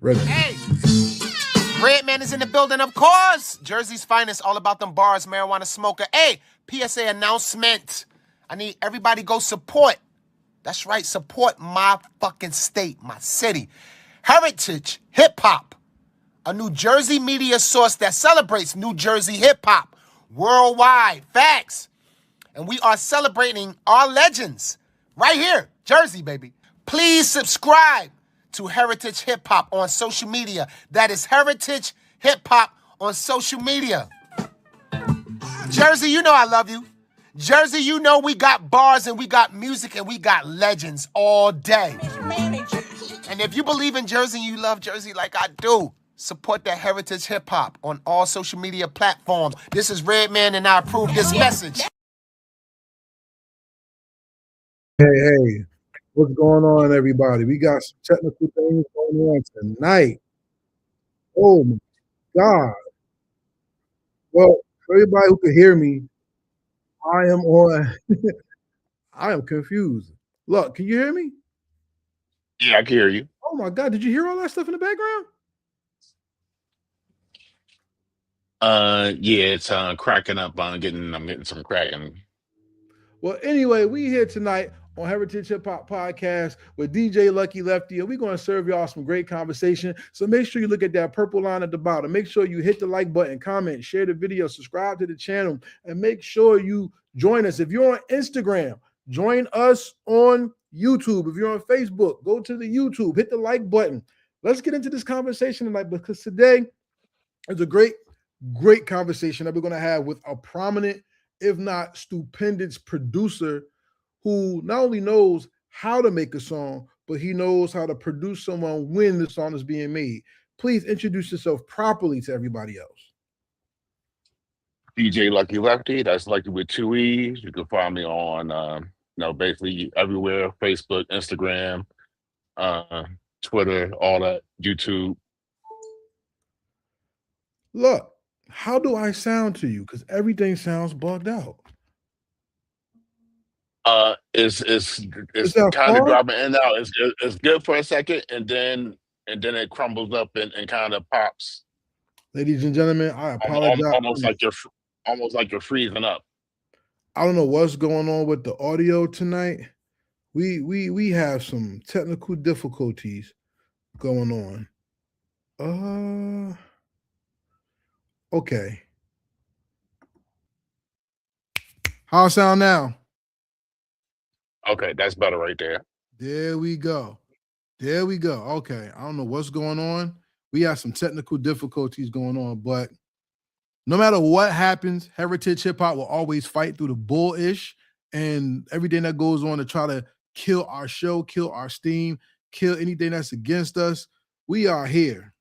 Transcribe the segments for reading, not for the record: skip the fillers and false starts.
Ready. Hey, Redman is in the building, of course. Jersey's finest, all about them bars, marijuana smoker. Hey, PSA announcement. I need everybody go support. That's right, support my fucking state, my city. Heritage Hip Hop, a New Jersey media source that celebrates New Jersey hip hop worldwide. Facts. And we are celebrating our legends right here, Jersey, baby. Please subscribe to Heritage Hip Hop on social media. That is Heritage Hip Hop on social media. Jersey, you know I love you. Jersey, you know we got bars and we got music and we got legends all day. And if you believe in Jersey and you love Jersey like I do, support that Heritage Hip Hop on all social media platforms. This is Redman and I approve this message. Hey, what's going on, everybody? We got some technical things going on tonight. Oh my God. Well, for everybody who can hear me, I am on, I am confused. Look, can you hear me? Yeah, I can hear you. Oh my God, did you hear all that stuff in the background? Yeah, it's cracking up. I'm getting some cracking. Well, anyway, we here tonight on Heritage Hip Hop Podcast with DJ Luckee Lefty, and we're going to serve y'all some great conversation. So make sure you look at that purple line at the bottom. Make sure you hit the like button, comment, share the video, subscribe to the channel, and make sure you join us. If you're on Instagram, join us on YouTube. If you're on Facebook, go to the YouTube, hit the like button. Let's get into this conversation tonight because today is a great conversation that we're going to have with a prominent, if not stupendous producer who not only knows how to make a song, but he knows how to produce someone when the song is being made. Please introduce yourself properly to everybody else. DJ Luckee Lefty. That's Lucky with 2 E's. You can find me on, basically everywhere: Facebook, Instagram, Twitter, all that, YouTube. Look, how do I sound to you? Because everything sounds bugged out. It's that kind of hard? dropping in and out. It's good for a second, and then it crumbles up and kind of pops. Ladies and gentlemen, I apologize. Almost like you're freezing up. I don't know what's going on with the audio tonight. We have some technical difficulties going on. Okay. How I sound now? Okay, that's better right there. There we go. Okay. I don't know what's going on. We have some technical difficulties going on, but no matter what happens, Heritage Hip Hop will always fight through the bullish and everything that goes on to try to kill our show, kill our steam, kill anything that's against us. We are here.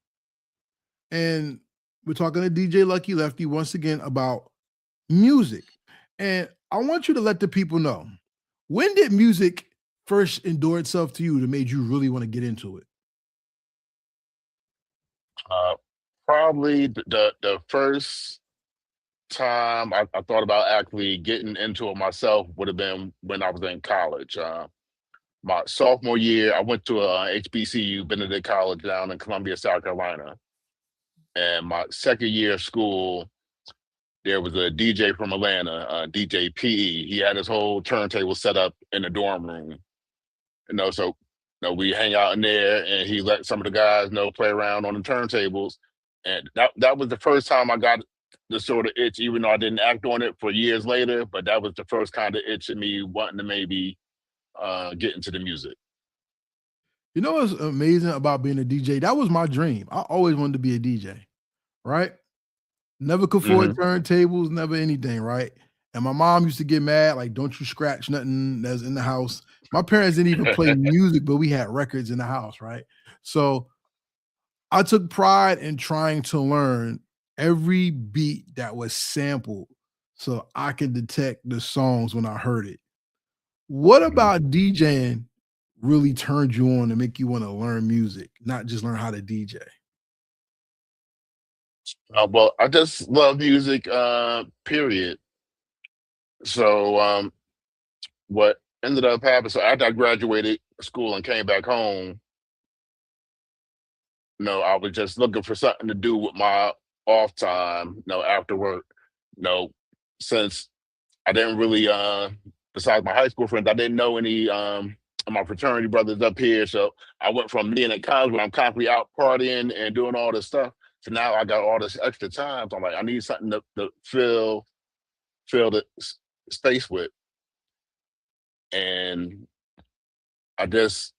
And we're talking to DJ Luckee Lefty once again about music. And I want you to let the people know, when did music first endure itself to you that made you really want to get into it? Probably the first time I thought about actually getting into it myself would have been when I was in college. My sophomore year, I went to a HBCU, Benedict College down in Columbia, South Carolina. And my second year of school, there was a DJ from Atlanta, DJ PE. He had his whole turntable set up in the dorm room. So we hang out in there, and he let some of the guys play around on the turntables. And that was the first time I got the sort of itch, even though I didn't act on it for years later, but that was the first kind of itch in me wanting to maybe get into the music. You know what's amazing about being a DJ? That was my dream. I always wanted to be a DJ, right? Never could afford turntables, never anything, right? And my mom used to get mad, like, don't you scratch nothing that's in the house. My parents didn't even play music, but we had records in the house, right? So I took pride in trying to learn every beat that was sampled so I could detect the songs when I heard it. What about DJing really turned you on to make you want to learn music, not just learn how to DJ? Well, I just love music, period. So what ended up happening, so after I graduated school and came back home, I was just looking for something to do with my off time, after work. Since I didn't really besides my high school friends, I didn't know any of my fraternity brothers up here. So I went from being at college where I'm constantly out partying and doing all this stuff to now I got all this extra time. So I'm like, I need something to fill the space with. And I just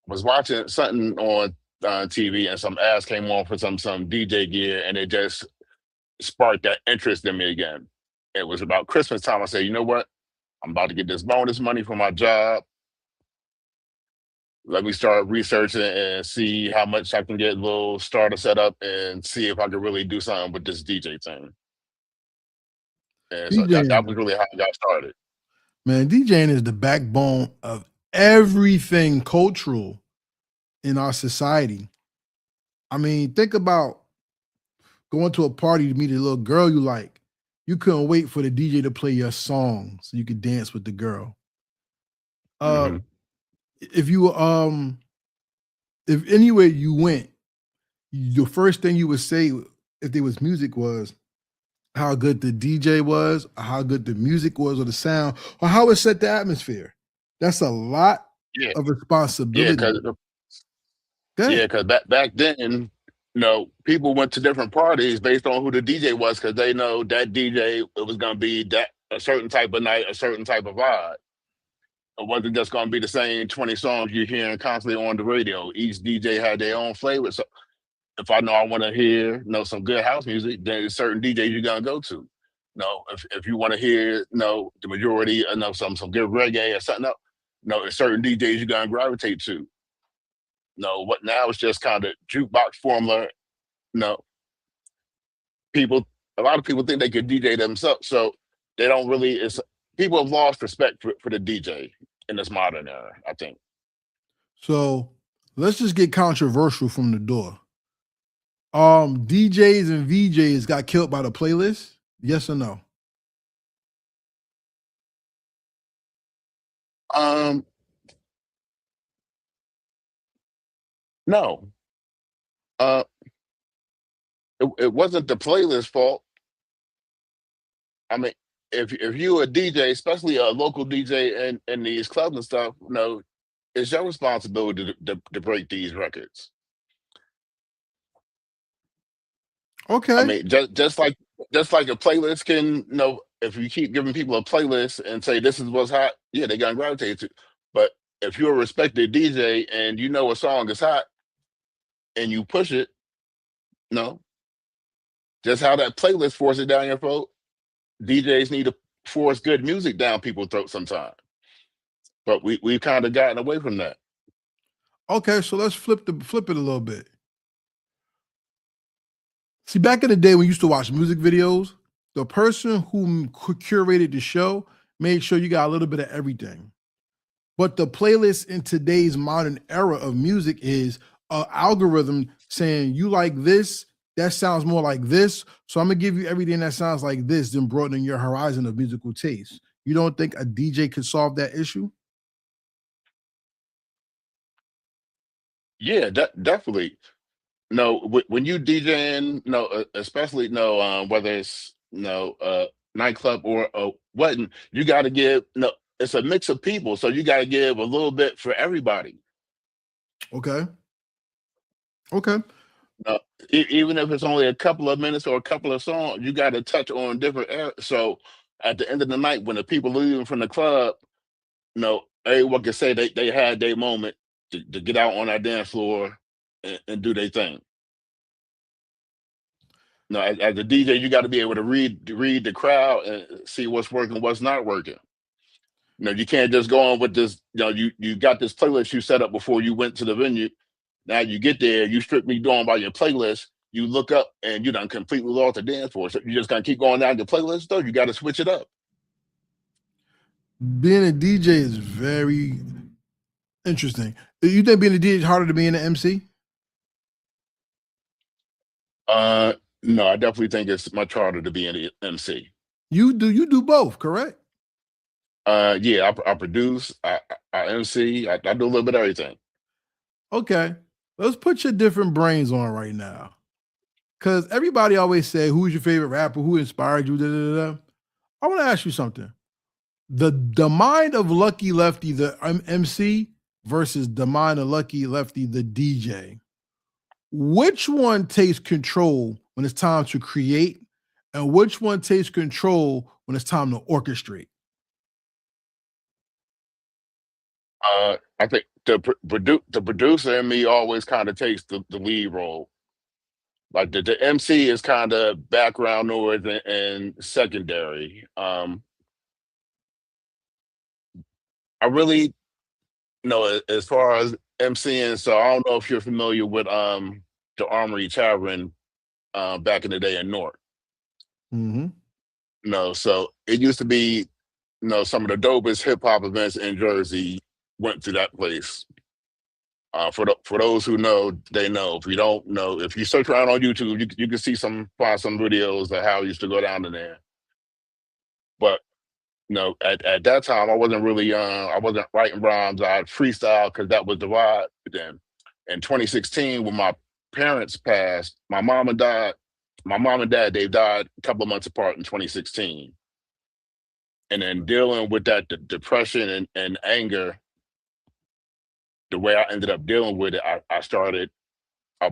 was watching something on TV and some ads came on for some DJ gear and it just sparked that interest in me again. It was about Christmas time. I said, you know what? I'm about to get this bonus money from my job. Let me start researching and see how much I can get a little starter set up and see if I can really do something with this DJ thing. And so that DJing, was really how I got started. man, DJing is the backbone of everything cultural in our society. I mean, think about going to a party to meet a little girl you like. You couldn't wait for the DJ to play your song so you could dance with the girl. Mhm. If you if anywhere you went, the first thing you would say if there was music was how good the DJ was, or how good the music was, or the sound, or how it set the atmosphere. That's a lot Yeah, of yeah, responsibility. Go ahead. because back then, people went to different parties based on who the DJ was because they know that DJ it was gonna be that a certain type of night, a certain type of vibe. It wasn't just gonna be the same 20 songs you're hearing constantly on the radio. Each DJ had their own flavor. So if I know I want to hear, some good house music, then there's certain DJs you're gonna go to. No, if you want to hear, the majority, some good reggae or something else, there's certain DJs you're gonna gravitate to. No, what now is just kind of jukebox formula. No, people, a lot of people think they could DJ themselves, so they don't really. It's people have lost respect for the DJ in this modern era. I think. So let's just get controversial from the door. DJs and VJs got killed by the playlist? Yes or no? Um, no, uh, it wasn't the playlist fault. I mean, if you a DJ, especially a local DJ in these clubs and stuff, it's your responsibility to break these records. I Okay. mean, just like a playlist can, if you keep giving people a playlist and say this is what's hot, yeah, they're gonna gravitate to. But if you're a respected DJ and you know a song is hot and you push it, no, just how that playlist forces down your throat, DJs need to force good music down people's throats sometimes. But we've kind of gotten away from that. Okay, so let's flip it a little bit. See, back in the day when you used to watch music videos, the person who curated the show made sure you got a little bit of everything. But the playlist in today's modern era of music is an algorithm saying you like this, that sounds more like this. So I'm gonna give you everything that sounds like this, then broadening your horizon of musical taste. You don't think a DJ could solve that issue? Yeah, definitely. No, when you DJing, no, especially no, whether it's nightclub or a wedding, you got to give no. It's a mix of people, so you got to give a little bit for everybody. Okay. Okay. Uh, Even if it's only a couple of minutes or a couple of songs, you got to touch on different areas. So at the end of the night, when the people leaving from the club, everyone can say they had their moment to get out on that dance floor and do their thing. No, as a DJ, you got to be able to read the crowd and see what's working, what's not working. You can't just go on with this. You got this playlist you set up before you went to the venue. Now you get there, you strictly doing by your playlist. You look up and you done completely lost the dance floor. So you just gotta keep going down the playlist though. You got to switch it up. Being a DJ is very interesting. You think being a DJ is harder than being an MC? Uh, no, I definitely think it's much harder to be an MC. You do both, correct? Yeah, I produce, I MC, I do a little bit of everything. Okay. let's put your different brains on right now. Because everybody always say, who's your favorite rapper? Who inspired you? Da, da, da, da. I want to ask you something. The mind of Luckee Lefty, the MC, versus the mind of Luckee Lefty, the DJ. Which one takes control when it's time to create, and which one takes control when it's time to orchestrate? I think the producer in me always kind of takes the lead role. Like the MC is kind of background noise and secondary. I really know as far as MCing, so I don't know if you're familiar with the Armory Tavern back in the day in Newark. Mm-hmm. No, so it used to be, some of the dopest hip hop events in Jersey went to that place. For those who know, they know. If you don't know, if you search around on YouTube, you can find some videos of how it used to go down in there. But at that time, I wasn't really I wasn't writing rhymes. I freestyle because that was the vibe then. In 2016, when my parents passed, my mom and dad, they died a couple of months apart in 2016. And then dealing with that depression and anger, the way I ended up dealing with it, I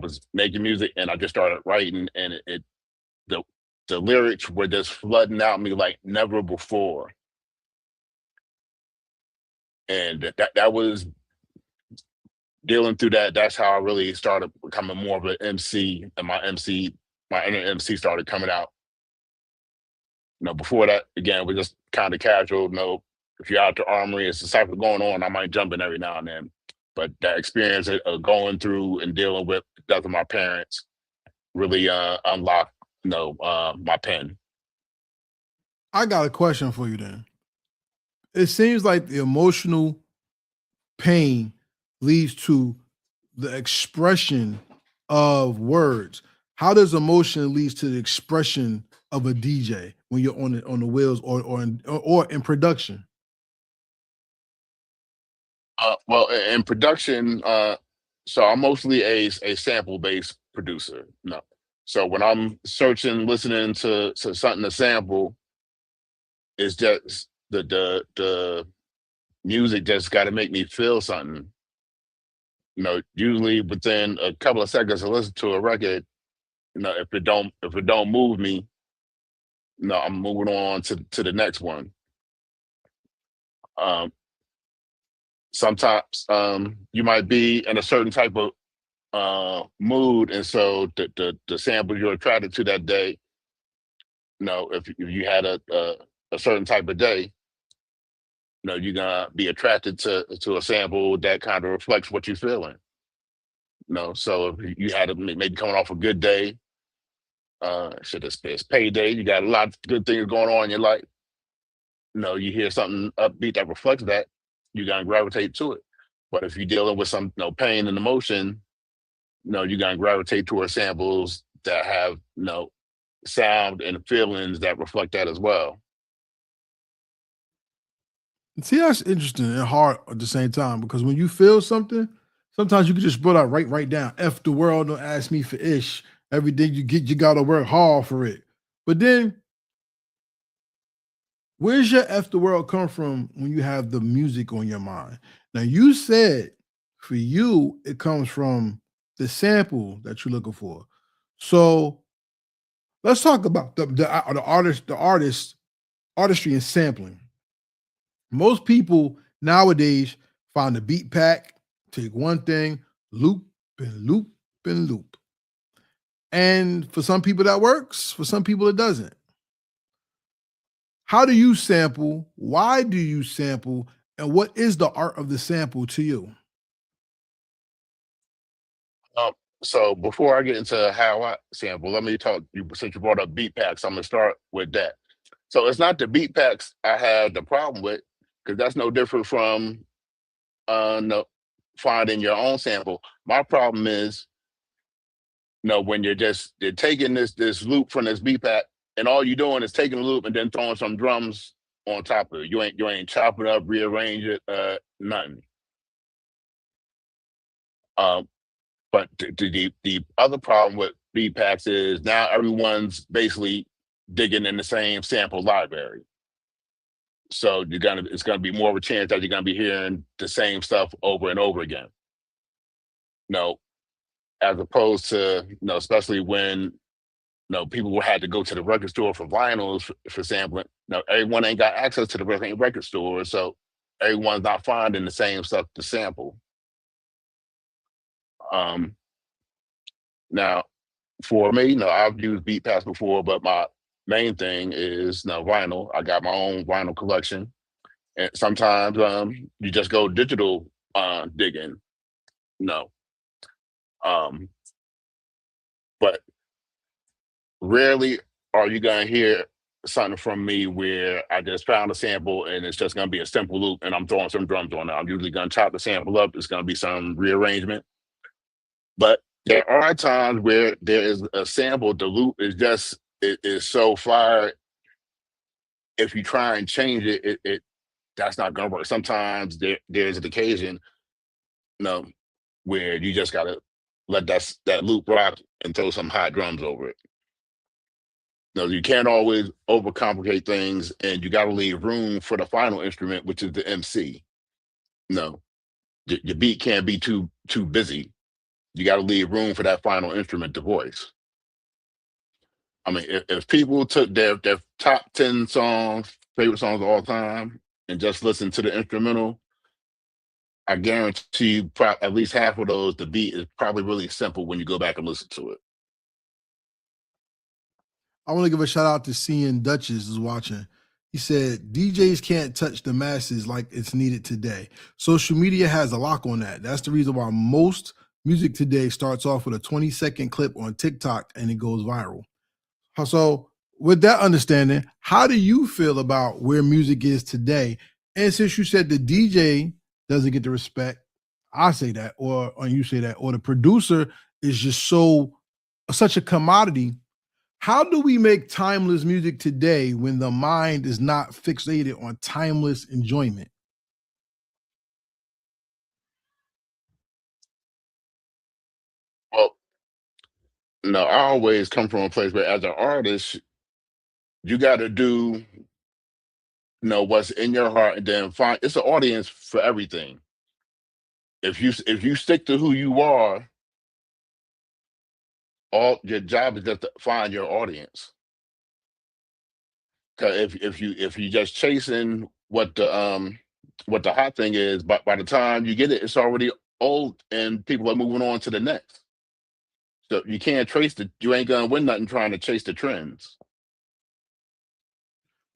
was making music and I just started writing, and the lyrics were just flooding out me like never before. And that was dealing through that. That's how I really started becoming more of an MC, and my inner MC started coming out. Before that, again, it was just kind of casual. If you're out the Armory, it's the cycle going on, I might jump in every now and then. But that experience of going through and dealing with the death of my parents really unlocked, my pen. I got a question for you then. It seems like the emotional pain leads to the expression of words. How does emotion lead to the expression of a DJ when you're on the wheels or in production? Well, in production, so I'm mostly a sample based producer. No, so when I'm searching, listening to something to sample, it's just the music just got to make me feel something. Usually within a couple of seconds to listen to a record, if it don't move me, I'm moving on to the next one. Sometimes you might be in a certain type of mood, and so the sample you're attracted to that day, if you had a certain type of day, you're gonna be attracted to a sample that kind of reflects what you're feeling. So if you had maybe coming off a good day, it's payday, you got a lot of good things going on in your life. You hear something upbeat that reflects that, you're gonna gravitate to it. But if you're dealing with some pain and emotion, you're gonna gravitate towards samples that have sound and feelings that reflect that as well. See, that's interesting and hard at the same time, because when you feel something, sometimes you can just put out write down, F the world, don't ask me for ish. Everything you get, you gotta work hard for it. But then where's your F the world come from when you have the music on your mind? Now you said for you, it comes from the sample that you're looking for. So let's talk about the artistry and sampling. Most people nowadays find a beat pack, take one thing, loop and loop and loop. And for some people that works, for some people it doesn't. How do you sample? Why do you sample? And what is the art of the sample to you? So before I get into how I sample, let me talk. Since you brought up beat packs, I'm gonna start with that. So it's not the beat packs I had the problem with, because that's no different from no, finding your own sample. My problem is, when you're taking this loop from this beat pack, and all you're doing is taking the loop and then throwing some drums on top of it. You ain't chopping it up, rearrange it, nothing. But the other problem with beat packs is now everyone's basically digging in the same sample library. So it's gonna be more of a chance that you're gonna be hearing the same stuff over and over again. No, as opposed to especially when people had to go to the record store for vinyls for sampling. Now everyone ain't got access to the record store, so everyone's not finding the same stuff to sample. Now for me, I've used beat packs before, but my main thing is vinyl. I got my own vinyl collection, and sometimes you just go digital digging. No, um, but rarely are you gonna hear something from me where I just found a sample and it's just gonna be a simple loop and I'm throwing some drums on it. I'm usually gonna chop the sample up. It's gonna be some rearrangement. But there are times where there is a sample, the loop it is so fire. If you try and change it that's not gonna work. Sometimes there's an occasion, where you just gotta let that loop rock and throw some hot drums over it. You can't always overcomplicate things, and you got to leave room for the final instrument, which is the MC. No, your beat can't be too busy. You got to leave room for that final instrument, the voice. I mean, if people took their top 10 favorite songs of all time, and just listened to the instrumental, I guarantee you, at least half of those, the beat is probably really simple when you go back and listen to it. I want to give a shout out to Seeing Duchess is watching. He said, DJs can't touch the masses like it's needed today. Social media has a lock on that. That's the reason why most music today starts off with a 20-second clip on TikTok and it goes viral. So with that understanding, how do you feel about where music is today? And since you said the DJ doesn't get the respect, I say that, or you say that, or the producer is just such a commodity. How do we make timeless music today when the mind is not fixated on timeless enjoyment? Well, no, I always come from a place where, as an artist, you got to do what's in your heart, and then find it's an audience for everything. If you stick to who you are, all your job is just to find your audience. Because if you just chasing what the hot thing is, but by the time you get it, it's already old and people are moving on to the next. So you can't you ain't gonna win nothing trying to chase the trends.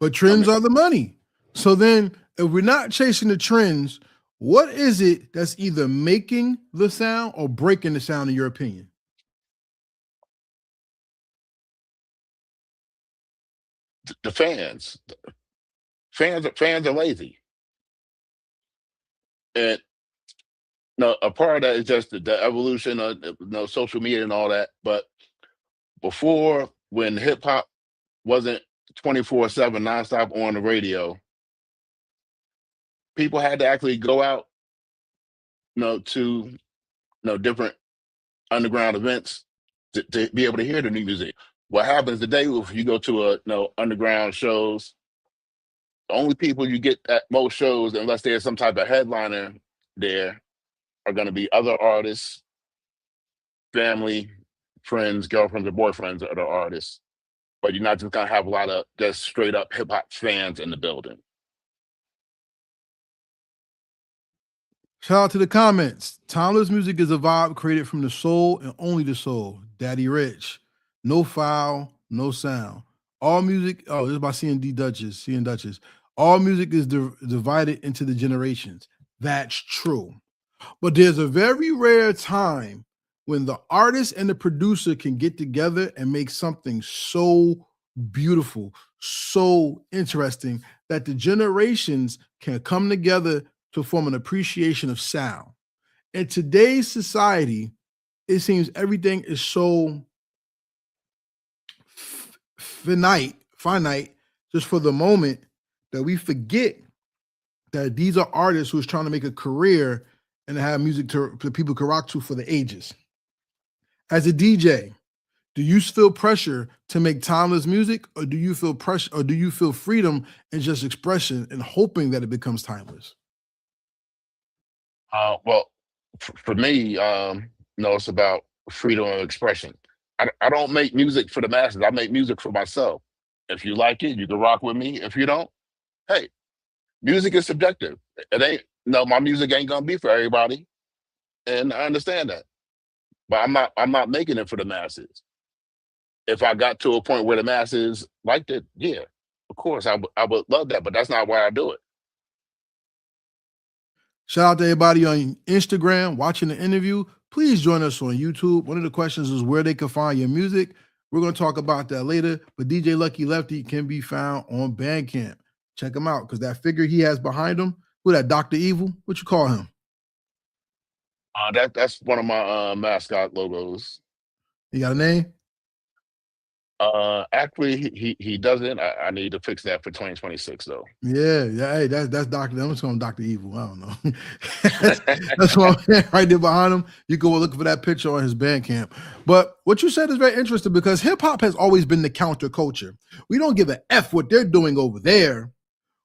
But trends are the money. So then if we're not chasing the trends, what is it that's either making the sound or breaking the sound, in your opinion? The fans are lazy. And a part of that is just the evolution of social media and all that. But before, when hip hop wasn't 24/7 nonstop on the radio, people had to actually go out, to different underground events to be able to hear the new music. What happens today if you go to underground shows? The only people you get at most shows, unless there's some type of headliner there, are going to be other artists, family, friends, girlfriends, or boyfriends of the artists. But you're not just going to have a lot of just straight up hip hop fans in the building. Shout out to the comments. Timeless music is a vibe created from the soul and only the soul. Daddy Rich. No file, no sound. All music, this is by Seeing Duchess. All music is divided into the generations. That's true. But there's a very rare time when the artist and the producer can get together and make something so beautiful, so interesting, that the generations can come together to form an appreciation of sound. In today's society, it seems everything is so finite, just for the moment, that we forget that these are artists who's trying to make a career and have music to people can rock to for the ages. As a DJ, do you feel pressure to make timeless music, or do you feel pressure, or do you feel freedom in just expression and hoping that it becomes timeless? Well, for me, no, it's about freedom of expression. I don't make music for the masses. I make music for myself. If you like it, you can rock with me. If you don't, hey, music is subjective. It ain't no, my music ain't gonna be for everybody, and I understand that. But I'm not making it for the masses. If I got to a point where the masses liked it, yeah, of course I would love that. But that's not why I do it. Shout out to everybody on Instagram watching the interview. Please join us on YouTube. One of the questions is where they can find your music. We're going to talk about that later, but DJ Luckee Lefty can be found on Bandcamp. Check him out because that figure he has behind him, who that Dr. Evil? What you call him? That's one of my mascot logos. He got a name? Actually, he doesn't. I need to fix that for 2026 though. Yeah. Hey, that's Dr. I'm just calling him Dr. Evil. I don't know. that's my man right there behind him. You go look for that picture on his Bandcamp. But what you said is very interesting because hip hop has always been the counterculture. We don't give a F what they're doing over there.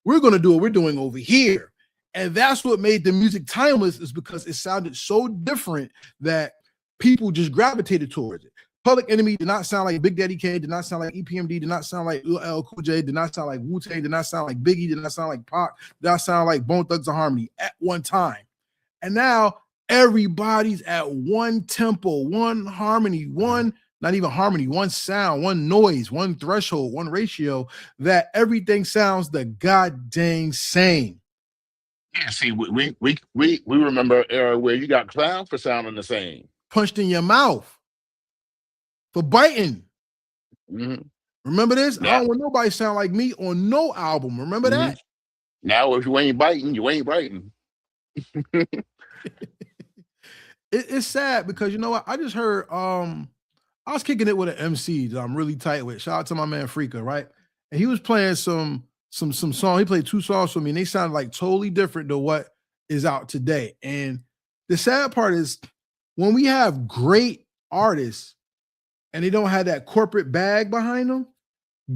We're going to do what we're doing over here. And that's what made the music timeless, is because it sounded so different that people just gravitated towards it. Public Enemy did not sound like Big Daddy Kane, did not sound like EPMD, did not sound like LL Cool J, did not sound like Wu-Tang, did not sound like Biggie, did not sound like Pac, did not sound like Bone Thugs-n-Harmony at one time. And now everybody's at one tempo, one harmony, one, not even harmony, one sound, one noise, one threshold, one ratio, that everything sounds the goddamn same. Yeah, see, we remember an era where you got clowns for sounding the same. Punched in your mouth for biting. Mm-hmm. Remember this? Yeah. I don't want nobody sound like me on no album. Remember that? Now, if you ain't biting, you ain't writing. It's sad because you know what? I just heard I was kicking it with an MC that I'm really tight with. Shout out to my man Freaka, right? And he was playing some song. He played 2 songs for me, and they sounded like totally different than what is out today. And the sad part is when we have great artists and they don't have that corporate bag behind them,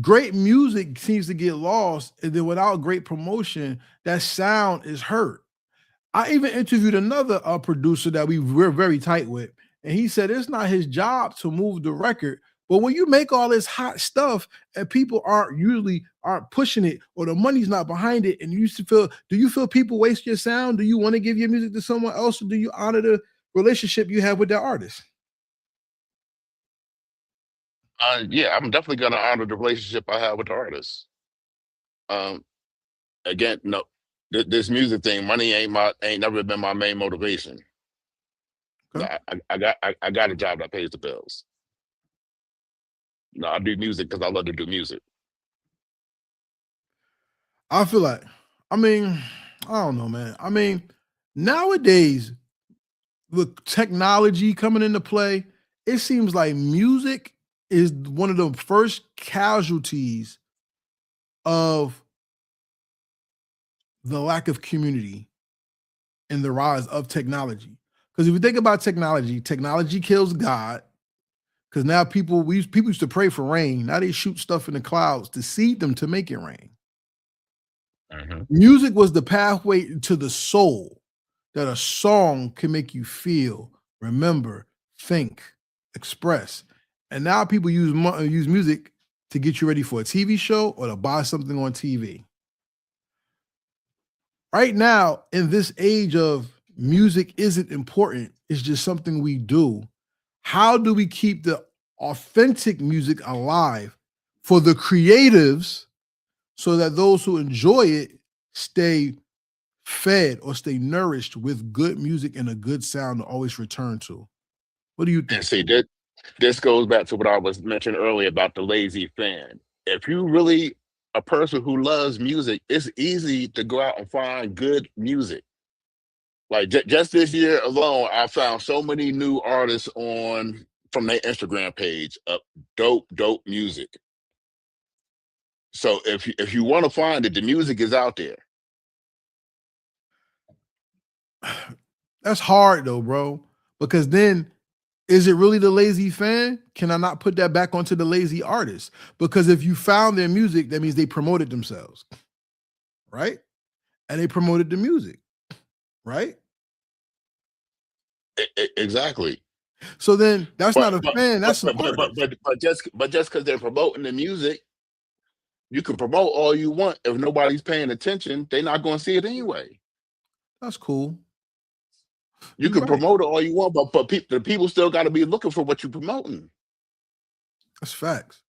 great music seems to get lost. And then without great promotion, that sound is hurt. I even interviewed another producer that we're very tight with, and he said it's not his job to move the record. But when you make all this hot stuff and people aren't pushing it, or the money's not behind it, and do you feel people waste your sound? Do you want to give your music to someone else, or do you honor the relationship you have with that artist? Yeah, I'm definitely gonna honor the relationship I have with the artist. Again, no, this music thing, money ain't never been my main motivation. Okay. I got a job that pays the bills. No, I do music because I love to do music. I feel like, I don't know, man. Nowadays, with technology coming into play, it seems like music is one of the first casualties of the lack of community and the rise of technology. Because if you think about technology kills God. Because now people used to pray for rain. Now they shoot stuff in the clouds to seed them to make it rain. Mm-hmm. Music was the pathway to the soul, that a song can make you feel, remember, think, express. And now people use music to get you ready for a TV show or to buy something on TV. Right now, in this age of music isn't important, it's just something we do. How do we keep the authentic music alive for the creatives so that those who enjoy it stay fed or stay nourished with good music and a good sound to always return to? What do you think? And see, this goes back to what I was mentioning earlier about the lazy fan. If you really a person who loves music, it's easy to go out and find good music. Like just this year alone, I found so many new artists from their Instagram page of dope music. So if you want to find it, the music is out there. That's hard though, bro, because then Is it really the lazy fan? Can I not put that back onto the lazy artist? Because if you found their music, that means they promoted themselves, right? And they promoted the music, right? Exactly. So then that's not a But fan, but that's an but but but artist. but just because they're promoting the music, you can promote all you want. If nobody's paying attention, they're not going to see it anyway. That's cool. You You're can right. promote it all you want, but the people still got to be looking for what you're promoting. That's facts.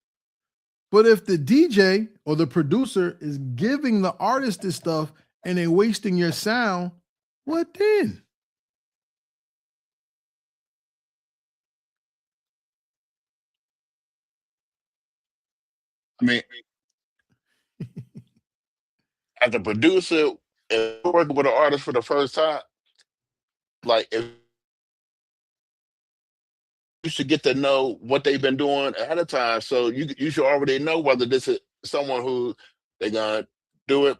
But if the DJ or the producer is giving the artist this stuff and they're wasting your sound, what then? I mean, as a producer, if you're working with an artist for the first time, like if you should get to know what they've been doing ahead of time, so you should already know whether this is someone who they're gonna do it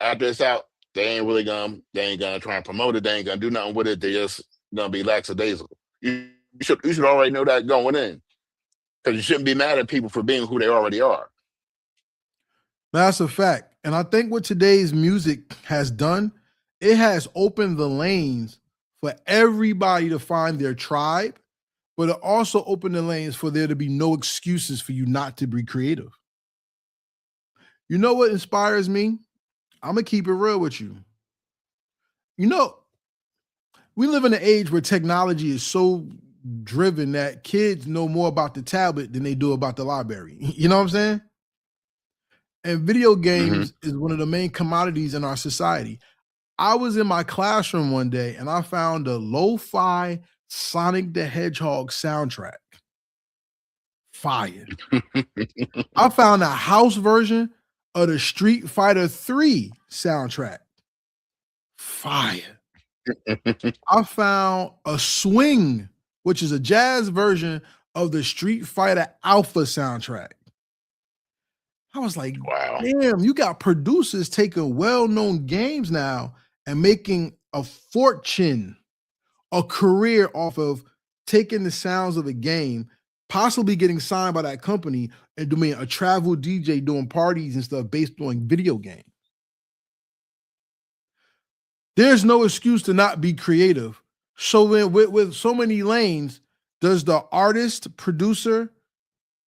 after it's out. They ain't gonna try and promote it. They ain't gonna do nothing with it. They just gonna be lackadaisical. You should already know that going in, because you shouldn't be mad at people for being who they already are. That's a fact. And I think what today's music has done, it has opened the lanes for everybody to find their tribe, but it also opened the lanes for there to be no excuses for you not to be creative. You know what inspires me? I'm going to keep it real with you. You know, we live in an age where technology is so driven that kids know more about the tablet than they do about the library. You know what I'm saying? And video Hmm. games is one of the main commodities in our society. I was in my classroom one day and I found a lo-fi Sonic the Hedgehog soundtrack. Fire. I found a house version of the Street Fighter 3 soundtrack. Fire. I found a swing, which is a jazz version of the Street Fighter Alpha soundtrack. I was like, Wow. damn, you got producers taking well-known games now and making a fortune, a career off of taking the sounds of a game, possibly getting signed by that company and doing a travel DJ doing parties and stuff based on video games. There's no excuse to not be creative. So then with so many lanes, does the artist, producer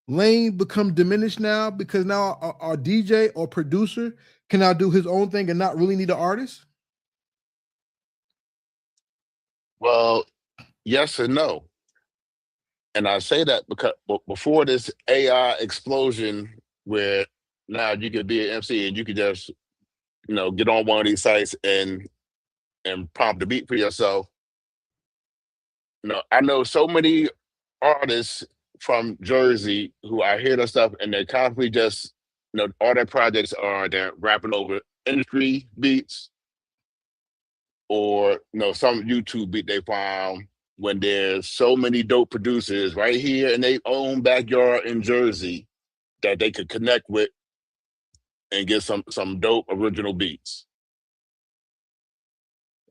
lane become diminished now because now our DJ or producer can now do his own thing and not really need an artist? Well, yes and no. And I say that because before this AI explosion, where now you could be an MC and you could just get on one of these sites and prompt the beat for yourself. I know so many artists from Jersey who I hear their stuff and they're constantly just all their projects are they're rapping over industry beats or some YouTube beat they found, when there's so many dope producers right here in their own backyard in Jersey that they could connect with and get some dope original beats.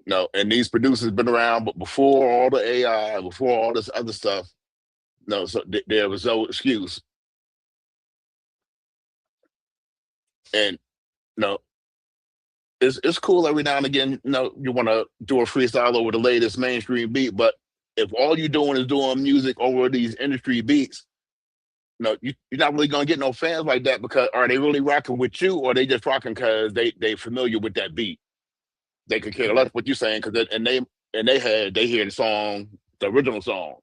No, and these producers been around, but before all the AI, before all this other stuff, no, so there was no excuse. And no, it's cool every now and again. You want to do a freestyle over the latest mainstream beat, but if all you're doing is doing music over these industry beats, you're not really gonna get no fans like that, because are they really rocking with you, or they just rocking because they familiar with that beat? They could care less what you're saying, because they hear the song, the original song.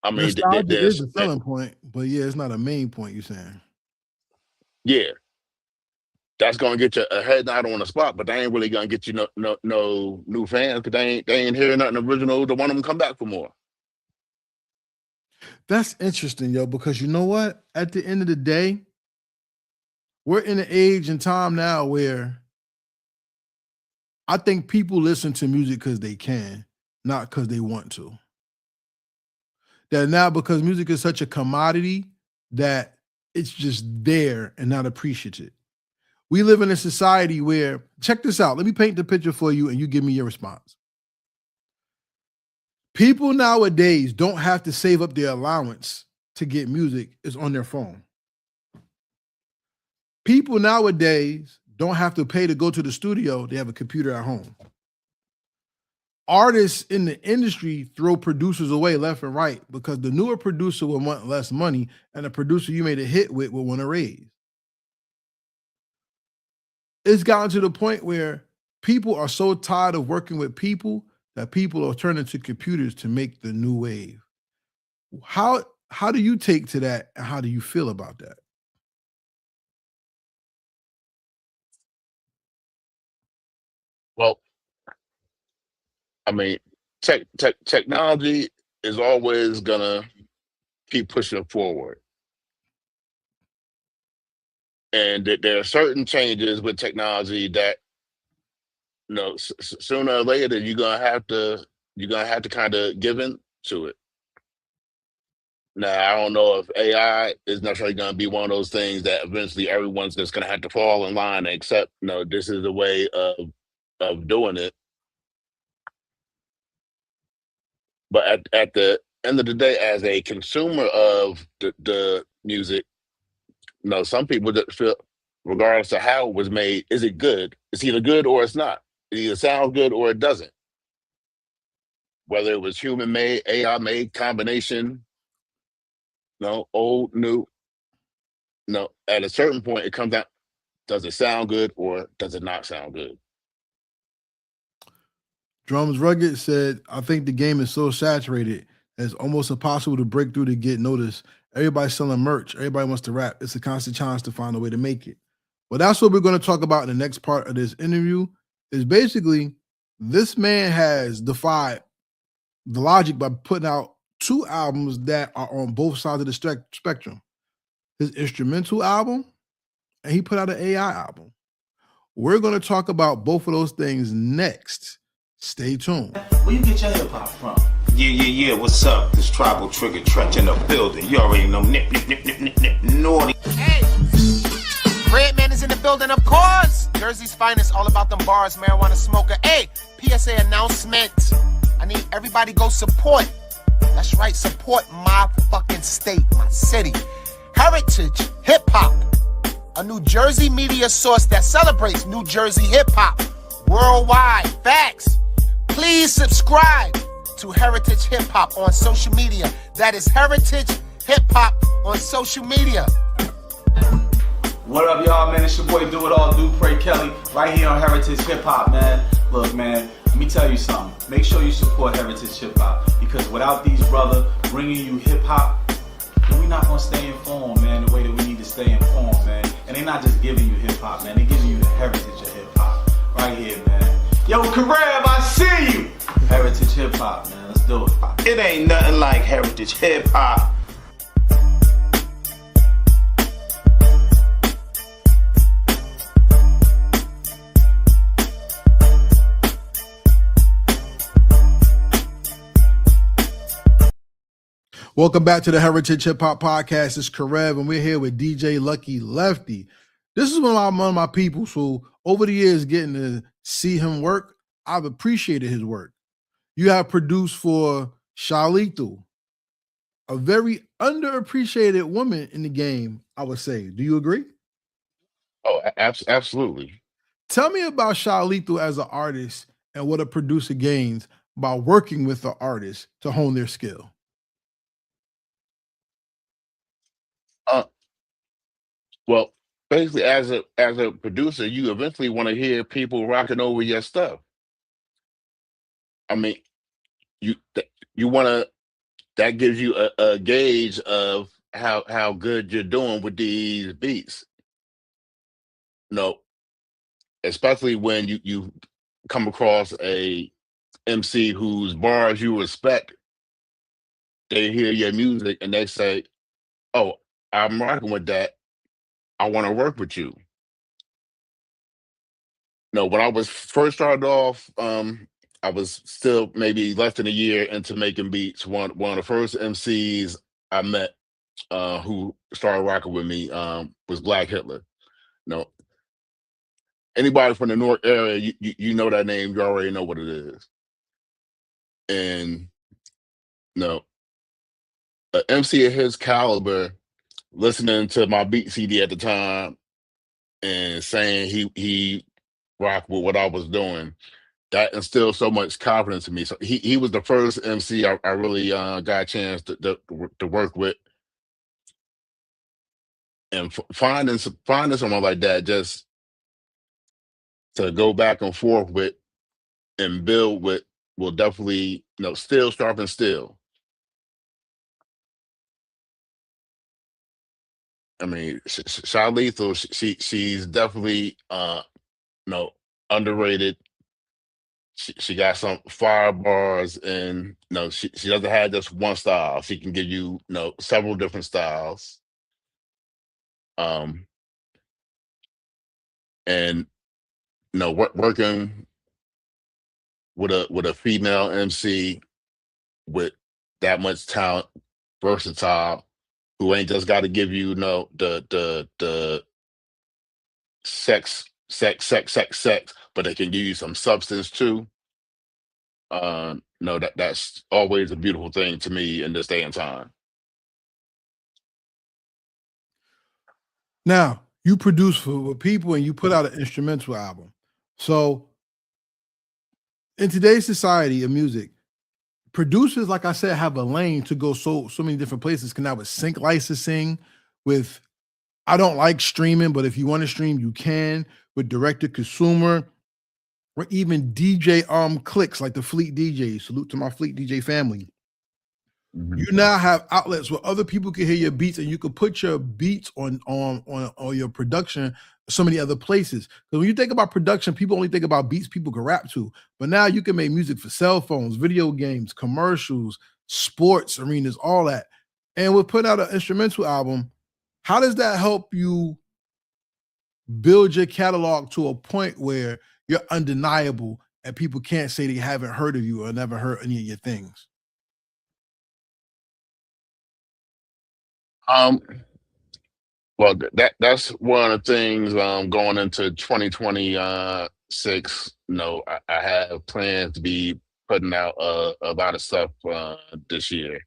I mean, Nostalgia is there's the selling point, but yeah, it's not a main point you're saying. yeah, that's gonna get you a head nod on the spot, but they ain't really gonna get you no new fans, because they ain't hearing nothing original to want them to come back for more. That's interesting, yo, because you know what? At the end of the day, we're in an age and time now where I think people listen to music because they can, not because they want to. That now, because music is such a commodity, that it's just there and not appreciated. We live in a society where, check this out, let me paint the picture for you and you give me your response. People nowadays don't have to save up their allowance to get music. It's on their phone. People nowadays don't have to pay to go to the studio. They have a computer at home. Artists in the industry throw producers away left and right because the newer producer will want less money and the producer you made a hit with will want to raise. It's gotten to the point where people are so tired of working with people that people are turning to computers to make the new wave. How do you take to that, and how do you feel about that? Well, I mean, technology is always gonna keep pushing forward, and there are certain changes with technology that sooner or later you're gonna have to kind of give in to it. Now, I don't know if AI is necessarily going to be one of those things that eventually everyone's just going to have to fall in line and accept. This is the way of doing it. But at the end of the day, as a consumer of the music, some people that feel, regardless of how it was made, is it good? It's either good or it's not. It either sounds good or it doesn't. Whether it was human made, AI made, combination, old, new. At a certain point, it comes out, does it sound good or does it not sound good? Drums Rugged said, I think the game is so saturated that it's almost impossible to break through to get noticed. Everybody's selling merch. Everybody wants to rap. It's a constant challenge to find a way to make it. Well, that's what we're going to talk about in the next part of this interview, is basically this man has defied the logic by putting out 2 albums that are on both sides of the spectrum. His instrumental album, and he put out an AI album. We're going to talk about both of those things next. Stay tuned. Where you get your hip hop from? Yeah. What's up? This tribal trigger trench in the building. You already know. Nip, naughty. Hey, Redman is in the building, of course. Jersey's finest, all about them bars, marijuana smoker. Hey, PSA announcement. I need everybody go support. That's right, support my fucking state, my city. Heritage Hip Hop, a New Jersey media source that celebrates New Jersey hip hop worldwide. Facts. Please subscribe to Heritage Hip Hop on social media. That is Heritage Hip Hop on social media. What up, y'all, man? It's your boy Do It All, Do Pray Kelly, right here on Heritage Hip Hop, man. Look, man, let me tell you something. Make sure you support Heritage Hip Hop, because without these brothers bringing you hip hop, we're not gonna stay informed, man, the way that we need to stay informed, man. And they're not just giving you hip hop, man. They're giving you the heritage of hip hop right here, man. Yo, Kareb, I see you. Heritage hip hop, man. Let's do it. It ain't nothing like heritage hip hop. Welcome back to the Heritage Hip Hop Podcast. It's Karev, and we're here with DJ Luckee Lefty. This is one of my people, so over the years getting to see him work, I've appreciated his work. You have produced for Shalithu, a very underappreciated woman in the game, I would say. Do you agree? Oh, absolutely. Tell me about Shalithu as an artist and what a producer gains by working with the artist to hone their skill. Well, basically, as a producer, you eventually want to hear people rocking over your stuff. I mean, you want to. That gives you a gauge of how good you're doing with these beats. Especially when you come across a MC whose bars you respect. They hear your music and they say, "Oh, I'm rocking with that. I want to work with you." When I was first started off, I was still maybe less than a year into making beats. One of the first MCs I met who started rocking with me was Black Hitler. Anybody from the North area, you know that name, you already know what it is. And no, an MC of his caliber listening to my beat CD at the time and saying he rocked with what I was doing, that instilled so much confidence in me. So he was the first MC I really got a chance to work with, and finding someone like that just to go back and forth with and build with will definitely still sharpen steel. I mean, Shy Lethal, she's definitely underrated. She got some fire bars, and she doesn't have just one style. She can give you several different styles. And working with a female MC with that much talent, versatile, who ain't just got to give you the sex, but they can give you some substance too. No, that's always a beautiful thing to me in this day and time. Now, you produce for people and you put out an instrumental album. So in today's society of music, producers, like I said, have a lane to go so many different places. Can now with sync licensing, with I don't like streaming, but if you want to stream, you can, with direct to consumer, or even DJ clicks like the Fleet DJ. Salute to my Fleet DJ family. You now have outlets where other people can hear your beats, and you can put your beats on your production so many other places. Because when you think about production, people only think about beats people can rap to. But now you can make music for cell phones, video games, commercials, sports arenas, all that. And we'll put out an instrumental album. How does that help you build your catalog to a point where you're undeniable and people can't say they haven't heard of you or never heard any of your things? Well, that's one of the things going into 2026. I have plans to be putting out a lot of stuff this year,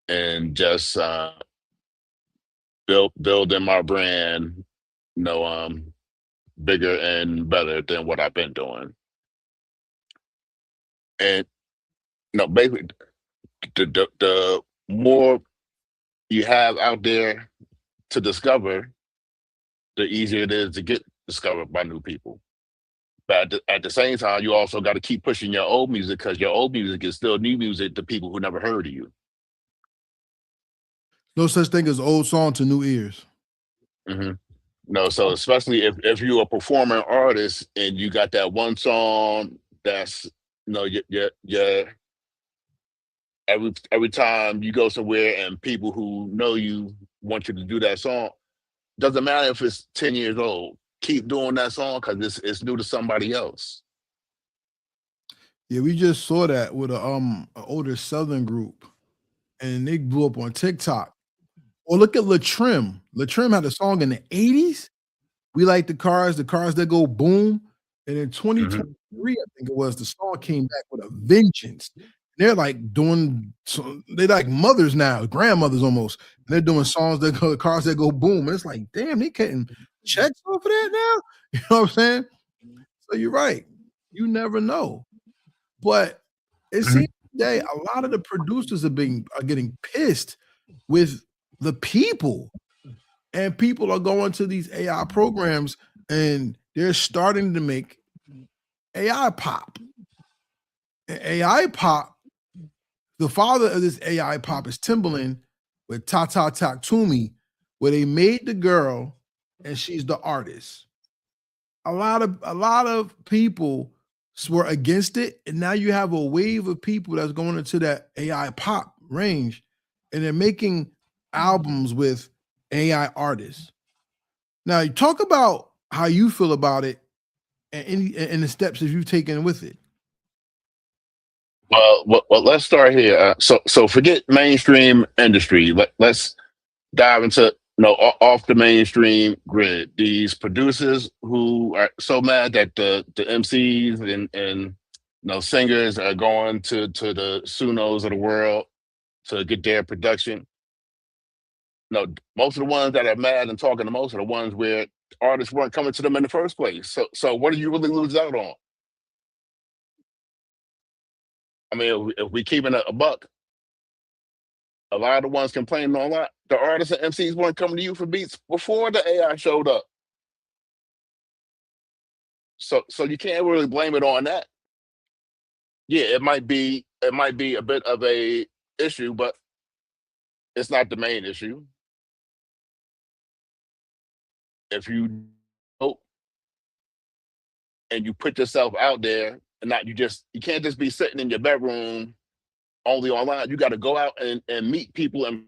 and just building my brand, bigger and better than what I've been doing. And basically, the more you have out there to discover, the easier it is to get discovered by new people. But at the same time, you also got to keep pushing your old music, because your old music is still new music to people who never heard of you. No such thing as old song to new ears. So especially if you're a performing artist and you got that one song that's every time you go somewhere and people who know you want you to do that song, doesn't matter if it's 10 years old, keep doing that song because it's new to somebody else. Yeah, we just saw that with an older Southern group, and they blew up on TikTok. Or look at Latrim. Latrim had a song in the 80s. We like the cars that go boom. And in 2023, I think it was, the song came back with a vengeance. They're like they're like mothers now, grandmothers almost. And they're doing songs that go, cars that go boom. And it's like, damn, they getting checks off of that now. You know what I'm saying? So you're right. You never know. But it seems today a lot of the producers are getting pissed with the people, and people are going to these AI programs and they're starting to make AI pop. And AI pop, the father of this AI pop is Timbaland with Ta Ta Ta To Me, where they made the girl and she's the artist. A lot of people were against it, and now you have a wave of people that's going into that AI pop range, and they're making albums with AI artists. Now, you talk about how you feel about it and the steps that you've taken with it. Well, let's start here. So forget mainstream industry. Let's dive into off the mainstream grid. These producers who are so mad that the MCs and singers are going to the Sunos of the world to get their production. Most of the ones that are mad and talking the most are the ones where artists weren't coming to them in the first place. So what do you really lose out on? I mean, if we keeping a buck, a lot of the ones complaining on a lot, the artists and MCs weren't coming to you for beats before the AI showed up. So you can't really blame it on that. Yeah, it might be a bit of a issue, but it's not the main issue. If you hope and you put yourself out there and you can't just be sitting in your bedroom only online. You got to go out and meet people in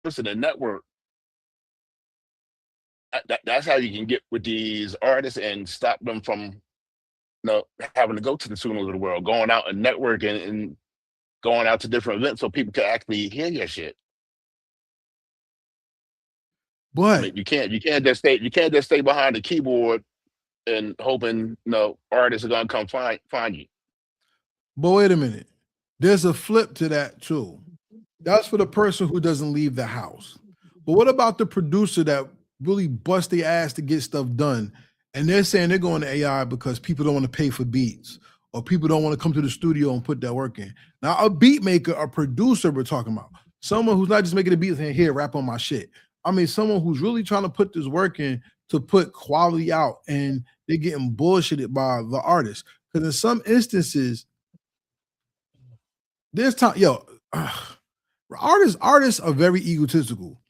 person and network. That's how you can get with these artists and stop them from having to go to the Sunos of the world, going out and networking and going out to different events so people can actually hear your shit. But I mean, you can't just stay behind the keyboard and hoping artists are gonna come find you. But wait a minute. There's a flip to that too. That's for the person who doesn't leave the house. But what about the producer that really bust their ass to get stuff done? And they're saying they're going to AI because people don't want to pay for beats or people don't want to come to the studio and put that work in. Now, a beat maker, a producer we're talking about, someone who's not just making a beat saying, here, rap on my shit. I mean, someone who's really trying to put this work in to put quality out, and they're getting bullshitted by the artist. Because in some instances, there's time, artists are very egotistical.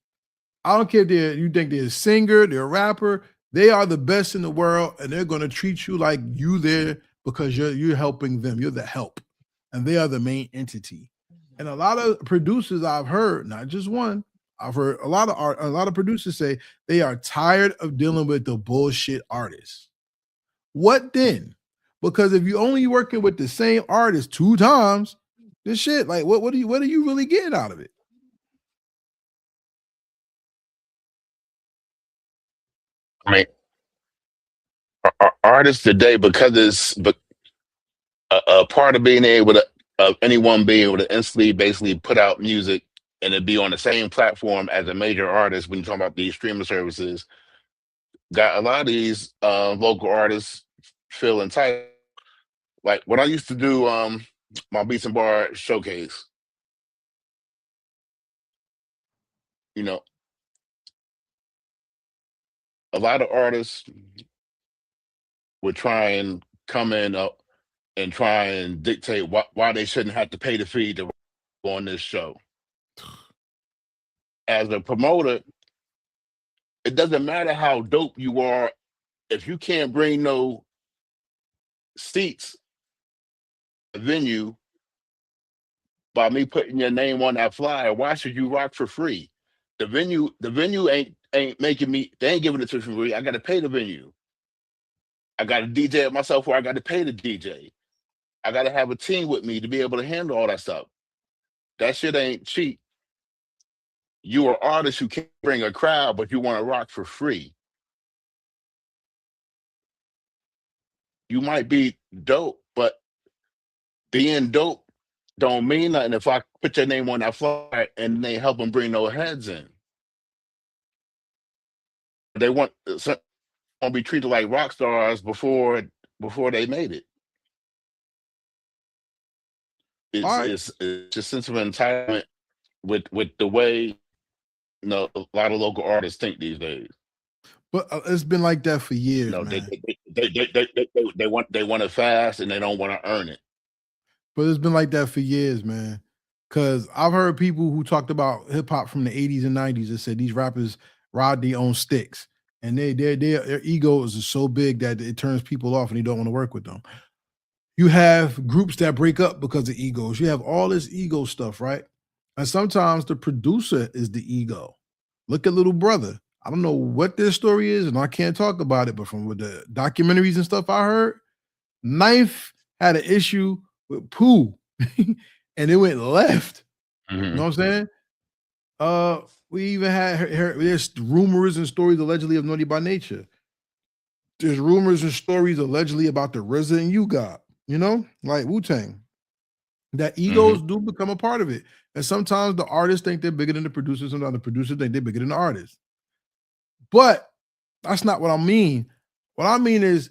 I don't care if you think they're a singer, they're a rapper, they are the best in the world, and they're going to treat you like you there because you're helping them. You're the help, and they are the main entity. And a lot of producers I've heard, not just one, I've heard a lot of producers say they are tired of dealing with the bullshit artists. What then? Because if you're only working with the same artist 2 times, this shit, like what are you really getting out of it? I mean, artists today, because it's a part of being able to anyone being able to instantly basically put out music and it be on the same platform as a major artist. When you talk about these streaming services, got a lot of these local artists feel entitled. Like when I used to do my Beats and Bar showcase, a lot of artists would try and come in and try and dictate why they shouldn't have to pay the fee to go on this show. As a promoter, it doesn't matter how dope you are. If you can't bring no seats to the venue by me putting your name on that flyer, why should you rock for free? The venue ain't making me, they ain't giving it to me for free. I gotta pay the venue. I gotta DJ it myself, or I gotta pay the DJ. I gotta have a team with me to be able to handle all that stuff. That shit ain't cheap. You are artists who can't bring a crowd, but you want to rock for free. You might be dope, but being dope don't mean nothing if I put your name on that flyer and they help them bring no heads in. They want to be treated like rock stars before they made it. It's just a sense of entitlement with the way a lot of local artists think these days. But it's been like that for years. Man. They want it fast and they don't want to earn it. But it's been like that for years, man. Because I've heard people who talked about hip hop from the 80s and 90s that said these rappers ride their own sticks, and their egos are so big that it turns people off and they don't want to work with them. You have groups that break up because of egos. You have all this ego stuff, right? And sometimes the producer is the ego. Look at Little Brother. I don't know what their story is, and I can't talk about it, but from the documentaries and stuff I heard, Knife had an issue with Pooh, and it went left. Mm-hmm. You know what I'm saying? We even had there's rumors and stories allegedly of Naughty by Nature. There's rumors and stories allegedly about the RZA and You God. You know, like Wu-Tang. That egos do become a part of it. And sometimes the artists think they're bigger than the producers, sometimes the producers think they're bigger than the artists. But that's not what I mean. What I mean is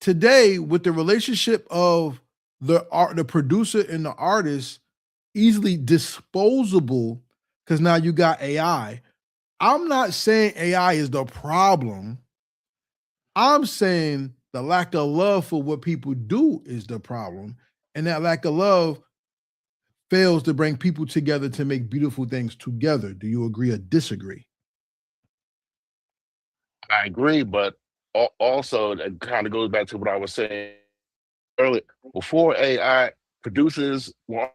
today, with the relationship of the producer and the artist easily disposable, because now you got AI. I'm not saying AI is the problem. I'm saying the lack of love for what people do is the problem. And that lack of love fails to bring people together to make beautiful things together. Do you agree or disagree? I agree, but also it kind of goes back to what I was saying earlier. Before AI, producers were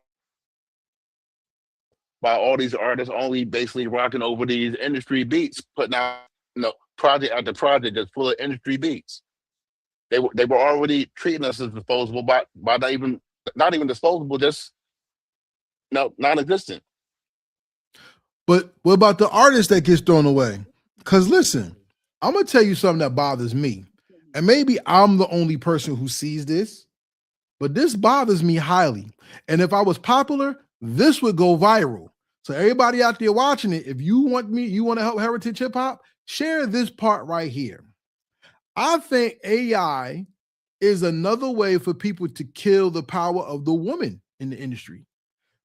by all these artists only basically rocking over these industry beats, putting out project after project that's full of industry beats. They were already treating us as disposable by not even disposable, just non-existent. But what about the artist that gets thrown away? Because listen, I'm gonna tell you something that bothers me. And maybe I'm the only person who sees this, but this bothers me highly. And if I was popular, this would go viral. So everybody out there watching it, if you want to help heritage hip hop, share this part right here. I think AI is another way for people to kill the power of the woman in the industry.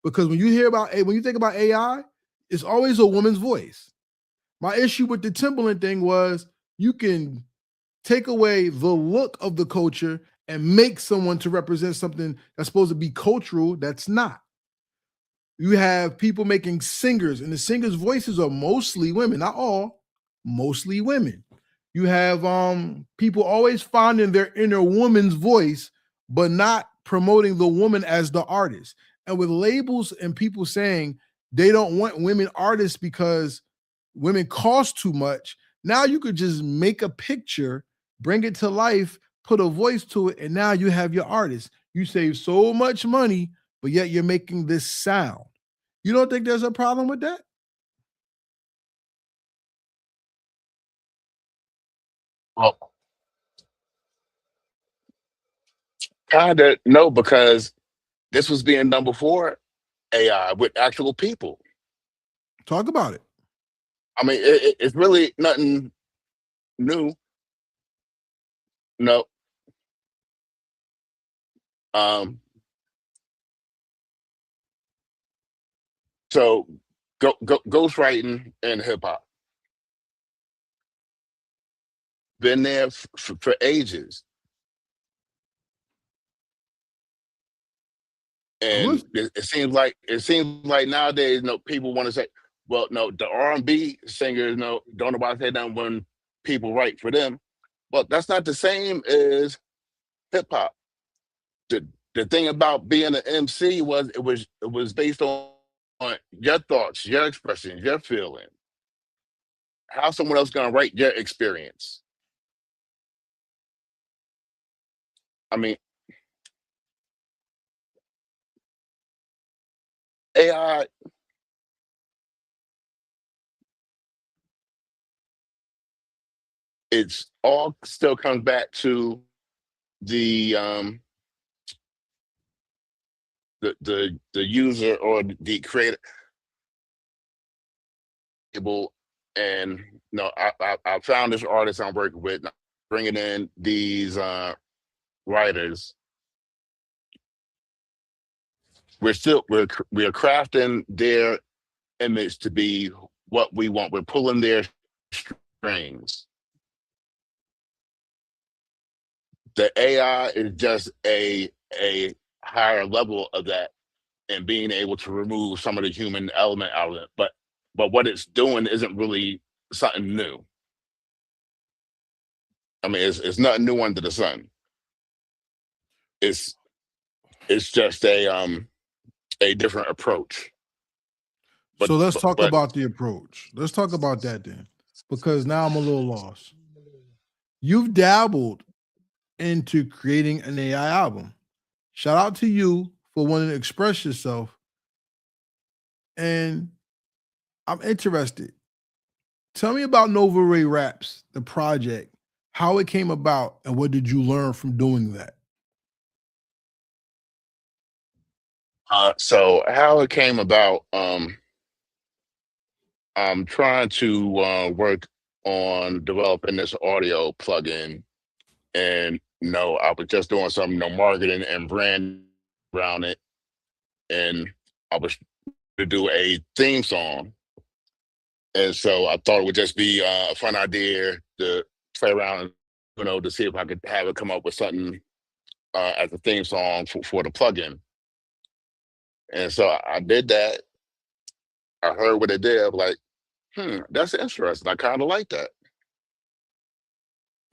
Because when you think about AI, it's always a woman's voice. My issue with the Timberland thing was you can take away the look of the culture and make someone to represent something that's supposed to be cultural that's not. You have people making singers, and the singers' voices are mostly women, not all, mostly women. You have people always finding their inner woman's voice, but not promoting the woman as the artist. And with labels and people saying they don't want women artists because women cost too much, now you could just make a picture, bring it to life, put a voice to it, and now you have your artist. You save so much money, but yet you're making this sound. You don't think there's a problem with that? Well, kind of no, because this was being done before AI with actual people. Talk about it. I mean, it's really nothing new. No. So ghostwriting in hip hop been there for ages, and it seems like nowadays, people want to say, well, no, the R&B singers, don't nobody say that when people write for them. Well, that's not the same as hip hop. The thing about being an MC was it was based on your thoughts, your expressions, your feeling. How someone else gonna write your experience? I mean, AI, it's all still comes back to the user or the creator. And I found this artist I'm working with, bringing in these writers. We are crafting their image to be what we want. We're pulling their strings. The AI is just a higher level of that, and being able to remove some of the human element out of it. But what it's doing isn't really something new. I mean, it's nothing new under the sun. It's just a different approach. So let's talk about the approach. Let's talk about that then, because now I'm a little lost. You've dabbled into creating an AI album. Shout out to you for wanting to express yourself. And I'm interested. Tell me about Nova Rae Raps, the project, how it came about, and what did you learn from doing that? So how it came about, I'm trying to work on developing this audio plugin, and I was just doing some marketing and brand around it, and I was to do a theme song, and so I thought it would just be a fun idea to play around, to see if I could have it come up with something as a theme song for the plugin. And so I did that. I heard what it did. I was like, that's interesting. I kind of like that.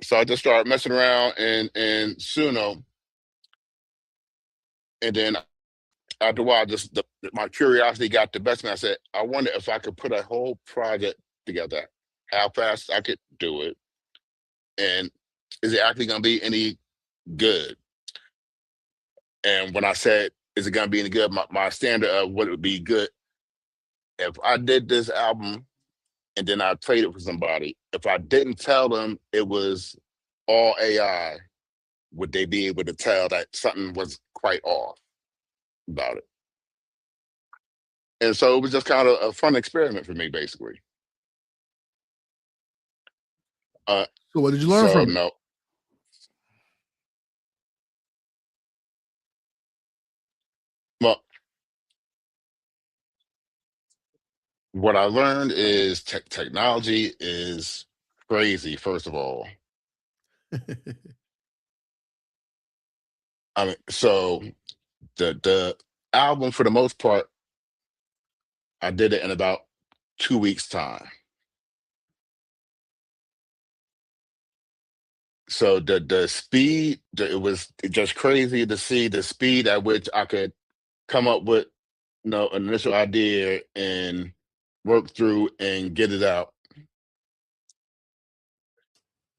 So I just started messing around in Suno, and then after a while, my curiosity got the best of me. I said, I wonder if I could put a whole project together, how fast I could do it, and is it actually going to be any good? And when I said, is it going to be any good, my standard of what would be good, if I did this album and then I played it for somebody, if I didn't tell them it was all AI, would they be able to tell that something was quite off about it? And so it was just kind of a fun experiment for me, basically. So what did you learn from it? No. Well, what I learned is technology is crazy, first of all. I mean, so the album, for the most part, I did it in about 2 weeks' time. So the speed, it was just crazy to see the speed at which I could come up with an initial idea and work through and get it out.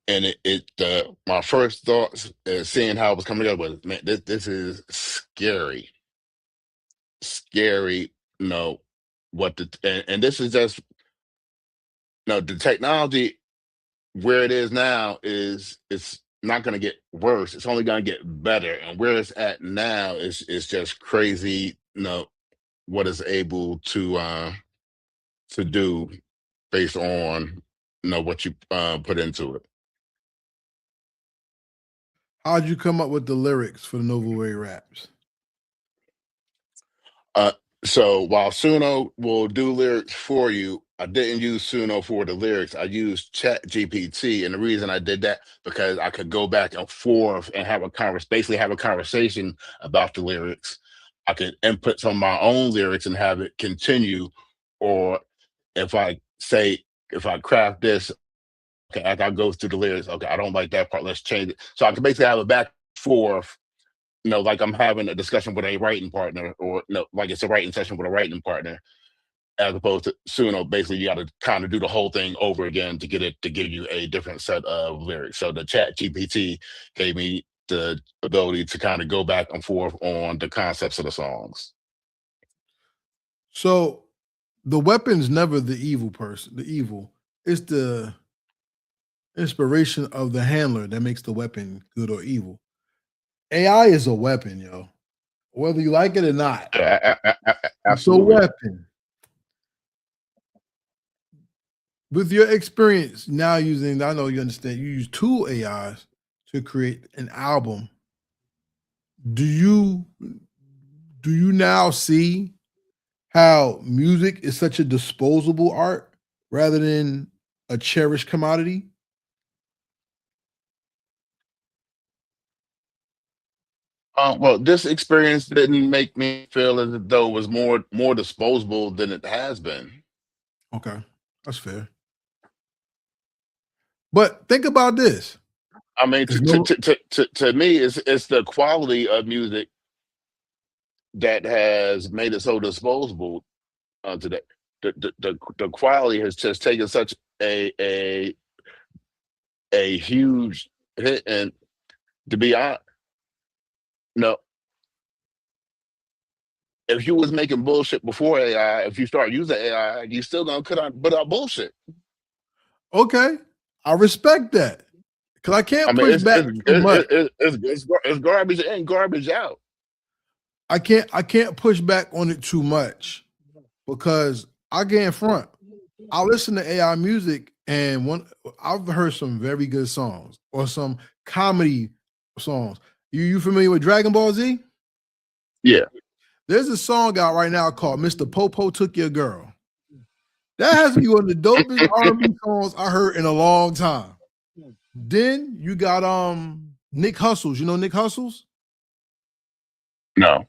And my first thoughts is seeing how it was coming together was, man, this is scary. Scary, and this is just the technology where it is now it's not going to get worse. It's only going to get better. And where it's at now is just crazy, what it's able to do based on what you put into it. How'd you come up with the lyrics for the Nova Rae Raps? So while Suno will do lyrics for you, I didn't use Suno for the lyrics. I used Chat GPT, and the reason I did that because I could go back and forth and basically have a conversation about the lyrics. I could input some of my own lyrics and have it continue, or if I craft this, okay, as I go through the lyrics, okay, I don't like that part, let's change it. So I could basically have a back and forth, like I'm having a discussion with a writing partner, or like it's a writing session with a writing partner, as opposed to Suno. Basically, you got to kind of do the whole thing over again to get it to give you a different set of lyrics. So the Chat GPT gave me the ability to kind of go back and forth on the concepts of the songs. So the weapon's never the evil person. The evil, it's the inspiration of the handler that makes the weapon good or evil. AI is a weapon, yo. Whether you like it or not. It's a weapon. With your experience now using, I know you understand, you use two AIs to create an album. Do you now see how music is such a disposable art rather than a cherished commodity? Well, this experience didn't make me feel as though it was more disposable than it has been. Okay, that's fair. But think about this. I mean, to me, it's the quality of music that has made it so disposable today. The quality has just taken such a huge hit, and to be honest, if you was making bullshit before AI, if you start using AI, you still gonna put out bullshit. Okay, I respect that because I can't push back too much. It's garbage in, garbage out. I can't push back on it too much because I get in front. I listen to AI music and I've heard some very good songs or some comedy songs. You familiar with Dragon Ball Z? Yeah. There's a song out right now called Mr. Popo Took Your Girl. That has to be one of the dopest R&B songs I heard in a long time. Then you got Nick Hustles. You know Nick Hustles? No.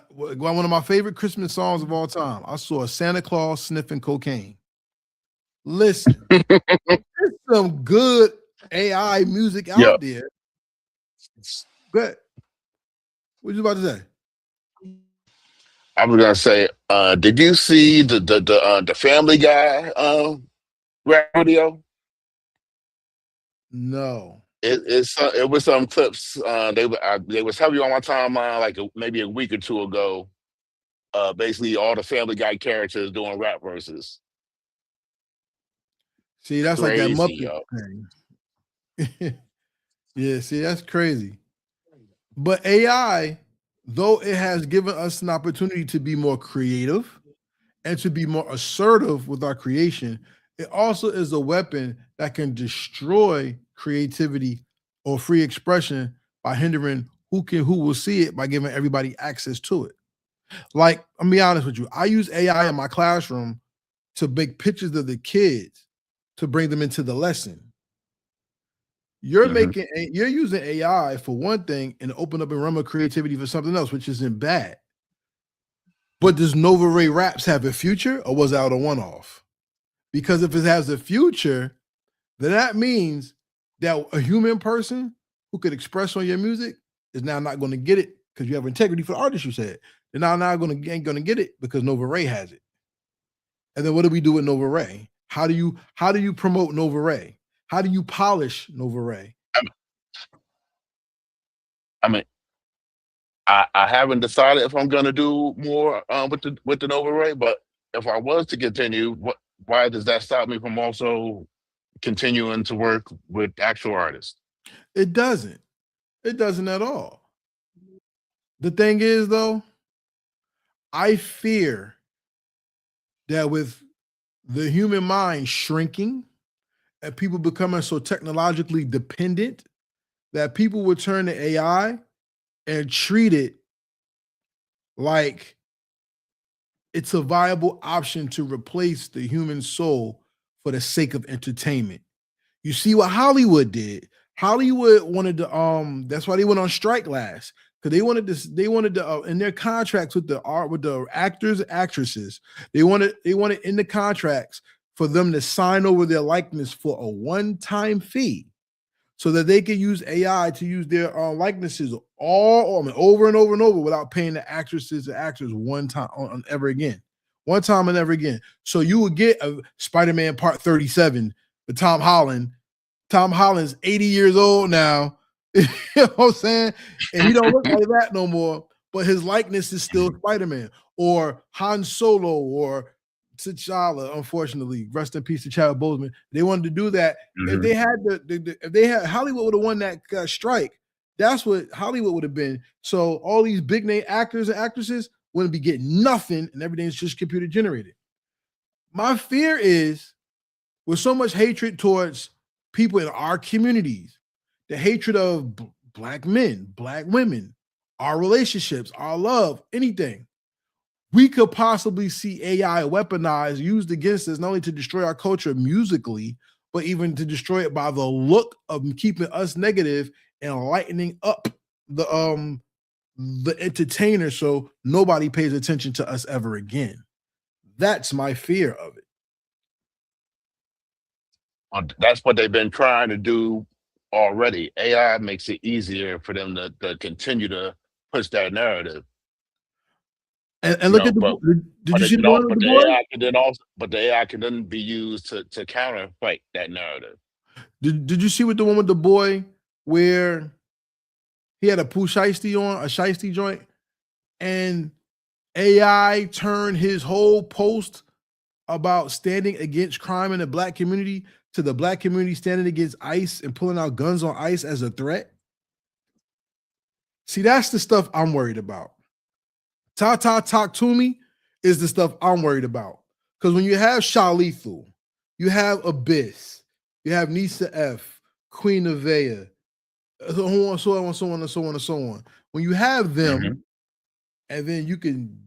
One of my favorite Christmas songs of all time. I saw Santa Claus sniffing cocaine. Listen, there's some good AI music out there. Good. What you about to say? I was gonna say, did you see the Family Guy rap video? No. It was some clips. They was heavy on my timeline like maybe a week or two ago. Basically, all the Family Guy characters doing rap verses. See, that's Crazy, like that Muppet thing. Yeah, see, that's crazy. But AI, though it has given us an opportunity to be more creative and to be more assertive with our creation, it also is a weapon that can destroy creativity or free expression by hindering who will see it by giving everybody access to it. Like, I'm be honest with you, I use AI in my classroom to make pictures of the kids to bring them into the lesson. You're using AI for one thing and open up a realm of creativity for something else, which isn't bad. But does Nova Rae Raps have a future, or was that a one-off? Because if it has a future, then that means that a human person who could express on your music is now not going to get it because you have integrity for the artist. You said they're now not going to get it because Nova Rae has it. And then what do we do with Nova Rae? How do you promote Nova Rae? How do you polish Nova Rae? I mean, I haven't decided if I'm gonna do more with the Nova Rae, but if I was to continue, why does that stop me from also continuing to work with actual artists? It doesn't. It doesn't at all. The thing is, though, I fear that with the human mind shrinking and people becoming so technologically dependent that people would turn to AI and treat it like it's a viable option to replace the human soul for the sake of entertainment. You see what Hollywood did? Hollywood wanted to that's why they went on strike last, because they wanted to in their contracts with the actors and actresses, they wanted in the contracts for them to sign over their likeness for a one-time fee so that they could use AI to use their likenesses over and over and over without paying the actresses and actors one time ever again. One time and never again. So you would get a Spider-Man Part 37 with Tom Holland. Tom Holland's 80 years old now. You know what I'm saying? And he don't look like that no more, but his likeness is still Spider-Man. Or Han Solo or T'Challa, unfortunately. Rest in peace to Chadwick Boseman. They wanted to do that. If they had Hollywood would have won that strike, that's what Hollywood would have been. So all these big name actors and actresses wouldn't be getting nothing, and everything's just computer generated. My fear is, with so much hatred towards people in our communities, the hatred of black men, black women, our relationships, our love, anything, we could possibly see AI weaponized, used against us, not only to destroy our culture musically, but even to destroy it by the look of keeping us negative and lightening up the entertainer so nobody pays attention to us ever again. That's my fear of it. That's what they've been trying to do already. AI makes it easier for them to continue to push that narrative. And look at did you see the one with the boy? But the AI can then be used to counterfight that narrative. Did you see what the one with the boy where he had a Pooh Shiesty on, a Shiesty joint, and AI turned his whole post about standing against crime in the black community to the black community standing against ICE and pulling out guns on ICE as a threat? See, that's the stuff I'm worried about. Talk to me is the stuff I'm worried about. Because when you have Sha Lethal, you have Abyss, you have Nisa F, Queen Nevaeh, so on. When you have them, and then you can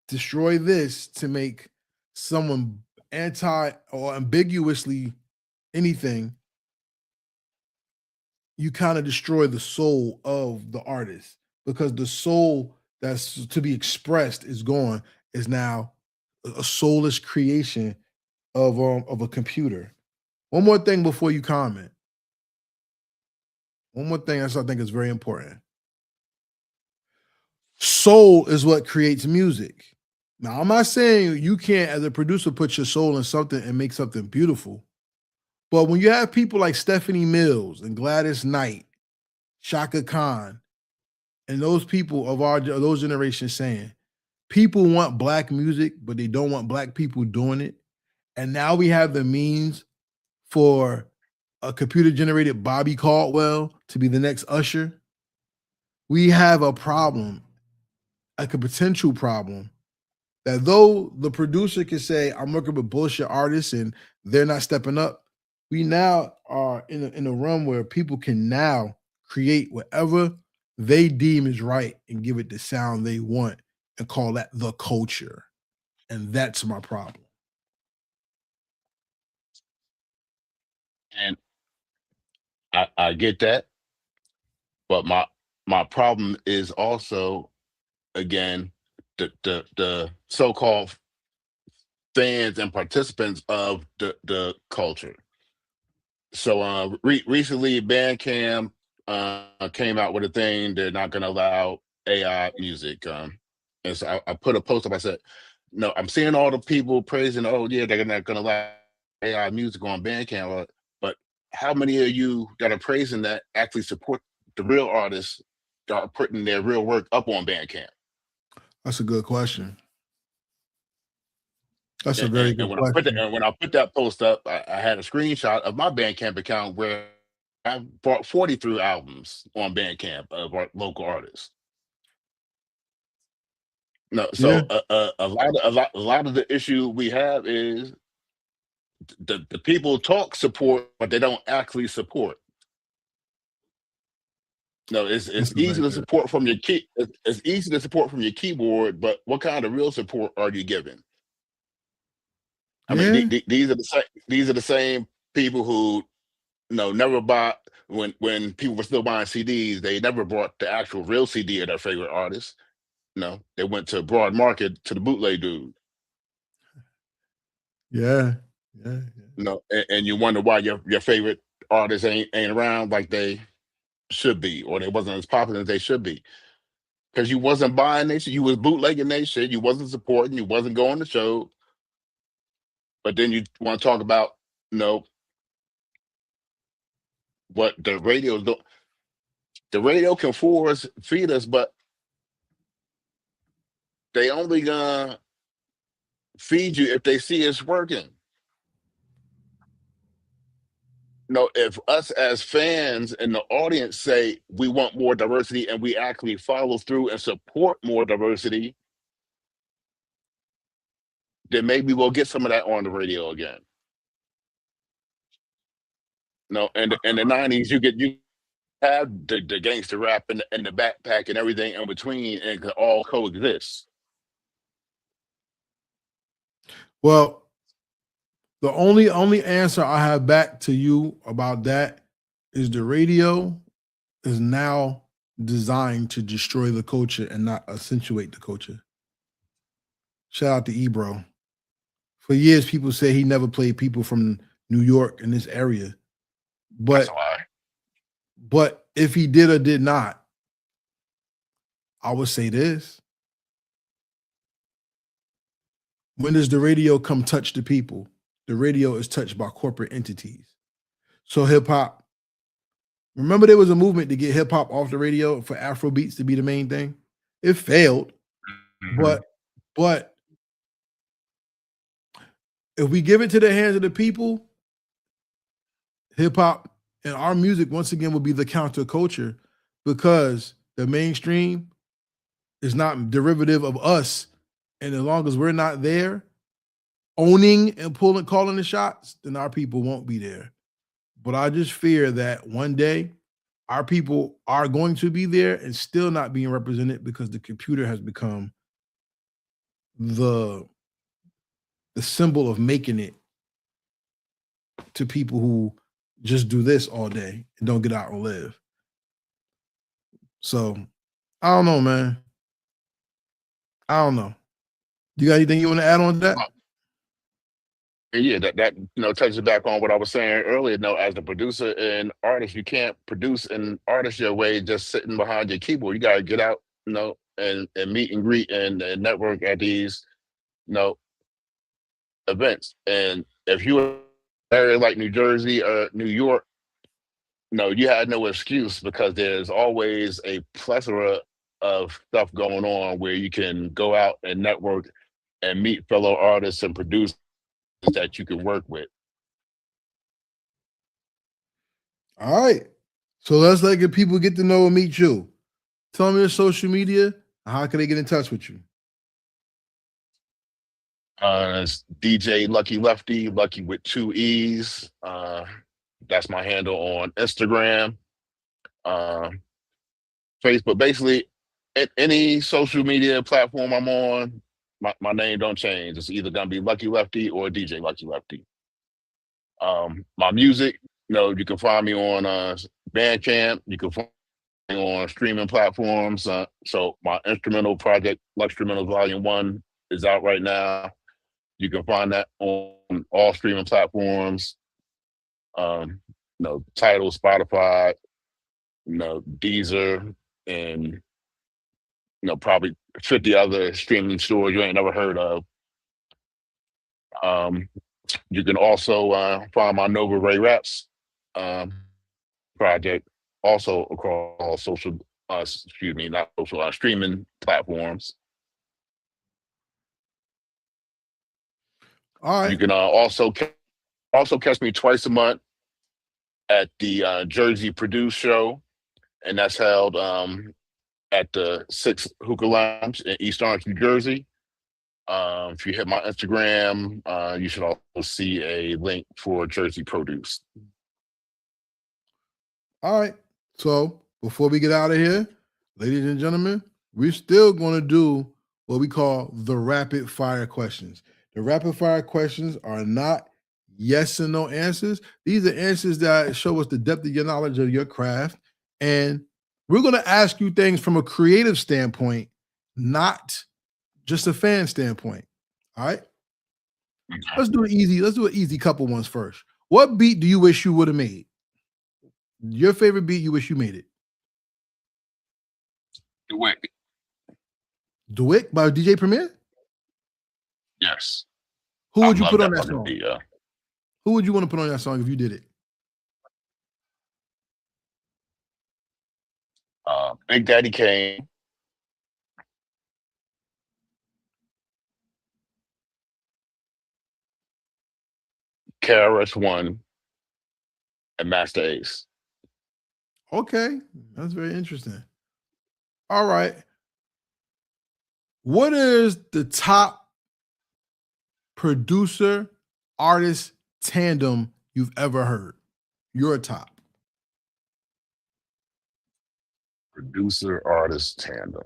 destroy this to make someone anti or ambiguously anything, you kind of destroy the soul of the artist, because the soul that's to be expressed is gone, is now a soulless creation of a computer. One more thing before you comment. One more thing I think is very important. Soul is what creates music. Now, I'm not saying you can't, as a producer, put your soul in something and make something beautiful. But when you have people like Stephanie Mills and Gladys Knight, Shaka Khan, and those people of those generations saying, people want black music, but they don't want black people doing it. And now we have the means for a computer-generated Bobby Caldwell to be the next Usher. We have a problem, like a potential problem, that though the producer can say, I'm working with bullshit artists and they're not stepping up, we now are in a realm where people can now create whatever they deem is right and give it the sound they want and call that the culture. And that's my problem. And I get that, but my problem is also, again, the so-called fans and participants of the culture. So recently, Bandcamp came out with a thing. They're not going to allow AI music. And so I put a post up. I said, no, I'm seeing all the people praising, oh yeah, they're not going to allow AI music on Bandcamp. But how many of you that are praising that actually support the real artists that are putting their real work up on Bandcamp? That's a good question. That's a very good question. When I put that post up, I had a screenshot of my Bandcamp account where I bought 43 albums on Bandcamp of our local artists. No, so a lot of the issue we have is the people talk support, but they don't actually support. No, it's easy to support from your it's easy to support from your keyboard, but what kind of real support are you giving? I mean, these are the same people who never bought when people were still buying CDs. They never bought the actual real CD of their favorite artist. No, they went to broad market to the bootleg dude. Yeah. No, and you wonder why your favorite artists ain't around like they should be, or they wasn't as popular as they should be. Because you wasn't buying their shit, you was bootlegging their shit, you wasn't supporting, you wasn't going to show. But then you want to talk about, what the radio's doing. The radio can feed us, but they only gonna feed you if they see it's working. If us as fans and the audience say we want more diversity and we actually follow through and support more diversity, then maybe we'll get some of that on the radio again. In the 90s, you have the gangster rap and the backpack and everything in between, and it could all coexist. Well, the only answer I have back to you about that is the radio is now designed to destroy the culture and not accentuate the culture. Shout out to Ebro. For years, people say he never played people from New York in this area. But, but if he did or did not, I would say this. When does the radio come touch the people? The radio is touched by corporate entities. So hip hop, remember there was a movement to get hip hop off the radio for Afro beats to be the main thing? It failed, but if we give it to the hands of the people, hip hop and our music once again will be the counterculture, because the mainstream is not derivative of us. And as long as we're not there owning and calling the shots, then our people won't be there. But I just fear that one day our people are going to be there and still not being represented because the computer has become the symbol of making it to people who just do this all day and don't get out and live. So I don't know, man. I don't know. You got anything you want to add on to that? Yeah, that touches back on what I was saying earlier. As a producer and artist, you can't produce an artist your way just sitting behind your keyboard. You gotta get out, and meet and greet and network at these, events. And if you were area like New Jersey or New York, you had no excuse because there's always a plethora of stuff going on where you can go out and network and meet fellow artists and producers that you can work with. All right. So let's let people get to know and meet you. Tell me your social media. How can they get in touch with you? It's DJ Luckee Lefty, Lucky with 2 E's. That's my handle on Instagram, Facebook. Basically, at any social media platform I'm on, my name don't change. It's either gonna be Luckee Lefty or DJ Luckee Lefty. My music, you can find me on Bandcamp. You can find me on streaming platforms. So my instrumental project, Luckstrumentals Volume 1, is out right now. You can find that on all streaming platforms. Tidal, Spotify, Deezer, and probably 50 other streaming stores you ain't never heard of. You can also find my Nova Rae Raps project also across all social, not social, streaming platforms. All right. You can also catch me twice a month at the Jersey Produce Show, and that's held at the 6 Hookah Lounge in East Orange, New Jersey. If you hit my Instagram, you should also see a link for Jersey Produce. All right. So before we get out of here, ladies and gentlemen, we're still going to do what we call the rapid fire questions. The rapid fire questions are not yes and no answers. These are answers that show us the depth of your knowledge of your craft. And we're going to ask you things from a creative standpoint, not just a fan standpoint. All right. Okay. Let's do an easy couple ones first. What beat do you wish you would have made? Your favorite beat you wish you made it? Do It by DJ Premier? Yes. Who would you put on that fucking song? beat, Who would you want to put on that song if you did it? Big Daddy Kane. KRS-One and Master Ace. Okay, that's very interesting. All right. What is the top producer artist tandem you've ever heard? Your top. Producer artist tandem.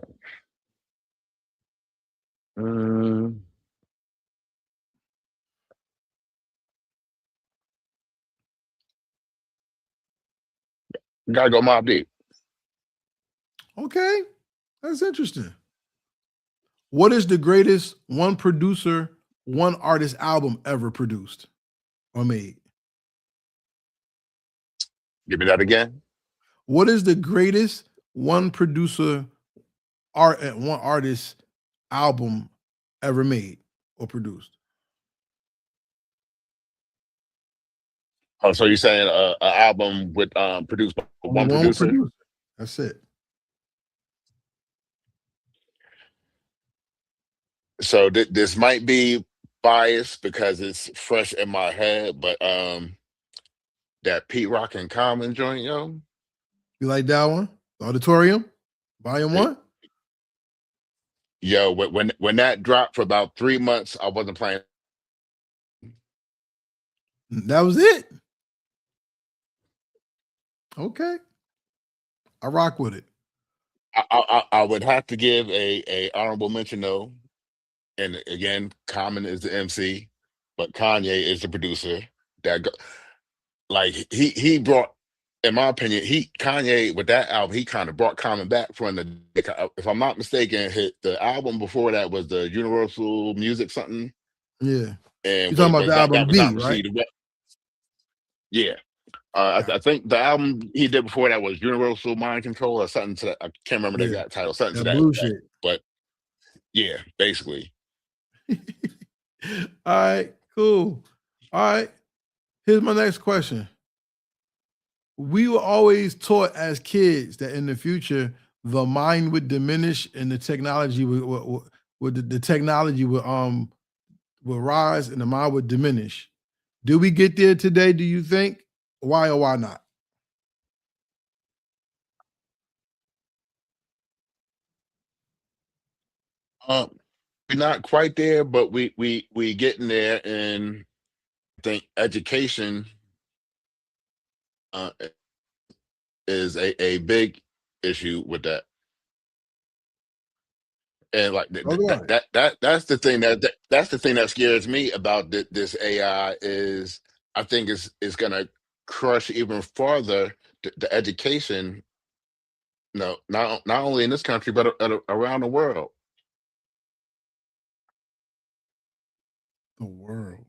Gotta go Mobb Deep. Okay, that's interesting. What is the greatest one producer, one artist album ever produced or made? Give me that again. What is the greatest one producer, one artist album ever made or produced? Oh, so you're saying an album with produced by one producer? That's it. So this might be biased because it's fresh in my head, but that Pete Rock and Common joint, yo. You like that one? The Auditorium, Volume 1? Yo, when that dropped for about 3 months, I wasn't playing. That was it. Okay. I rock with it. I would have to give a honorable mention though, and again, Common is the MC, but Kanye is the producer. Like he brought, in my opinion, Kanye with that album, he kind of brought Common back from the. If I'm not mistaken, the album before that was the Universal Music something. Yeah. And You're talking about the album that was not B, right? received. Yeah. I think the album he did before that was Universal Mind Control or something to that. I can't remember the exact title, something to That that blue effect. shit. But yeah, basically. All right, cool. All right. Here's my next question. We were always taught as kids that in the future the mind would diminish and the technology would the technology would rise and the mind would diminish. Do we get there today? Do you think? Why or why not? We're not quite there, but we getting there, and I think education is a big issue with that. And like that's the thing that's the thing that scares me about this AI is I think it's gonna crush even farther the education. No, not only in this country but around the world. The world.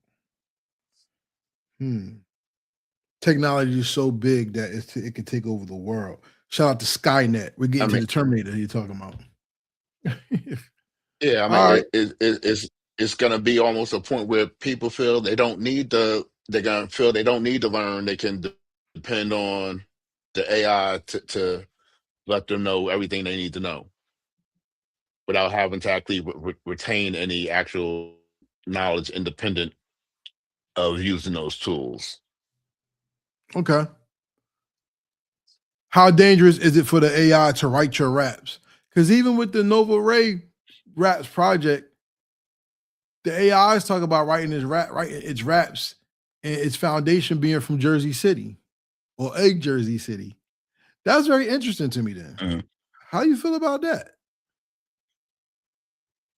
Technology is so big that it can take over the world. Shout out to Skynet. We're getting to the Terminator you're talking about. Yeah, I mean, it's gonna be almost a point where people feel they don't need they're gonna feel they don't need to learn. They can depend on the AI to let them know everything they need to know without having to actually retain any actual knowledge independent of using those tools. Okay. How dangerous is it for the AI to write your raps? Because even with the Nova Rae Raps project, the AI is talking about writing its raps and its foundation being from Jersey City or a Jersey City. That's very interesting to me then. Mm-hmm. How do you feel about that?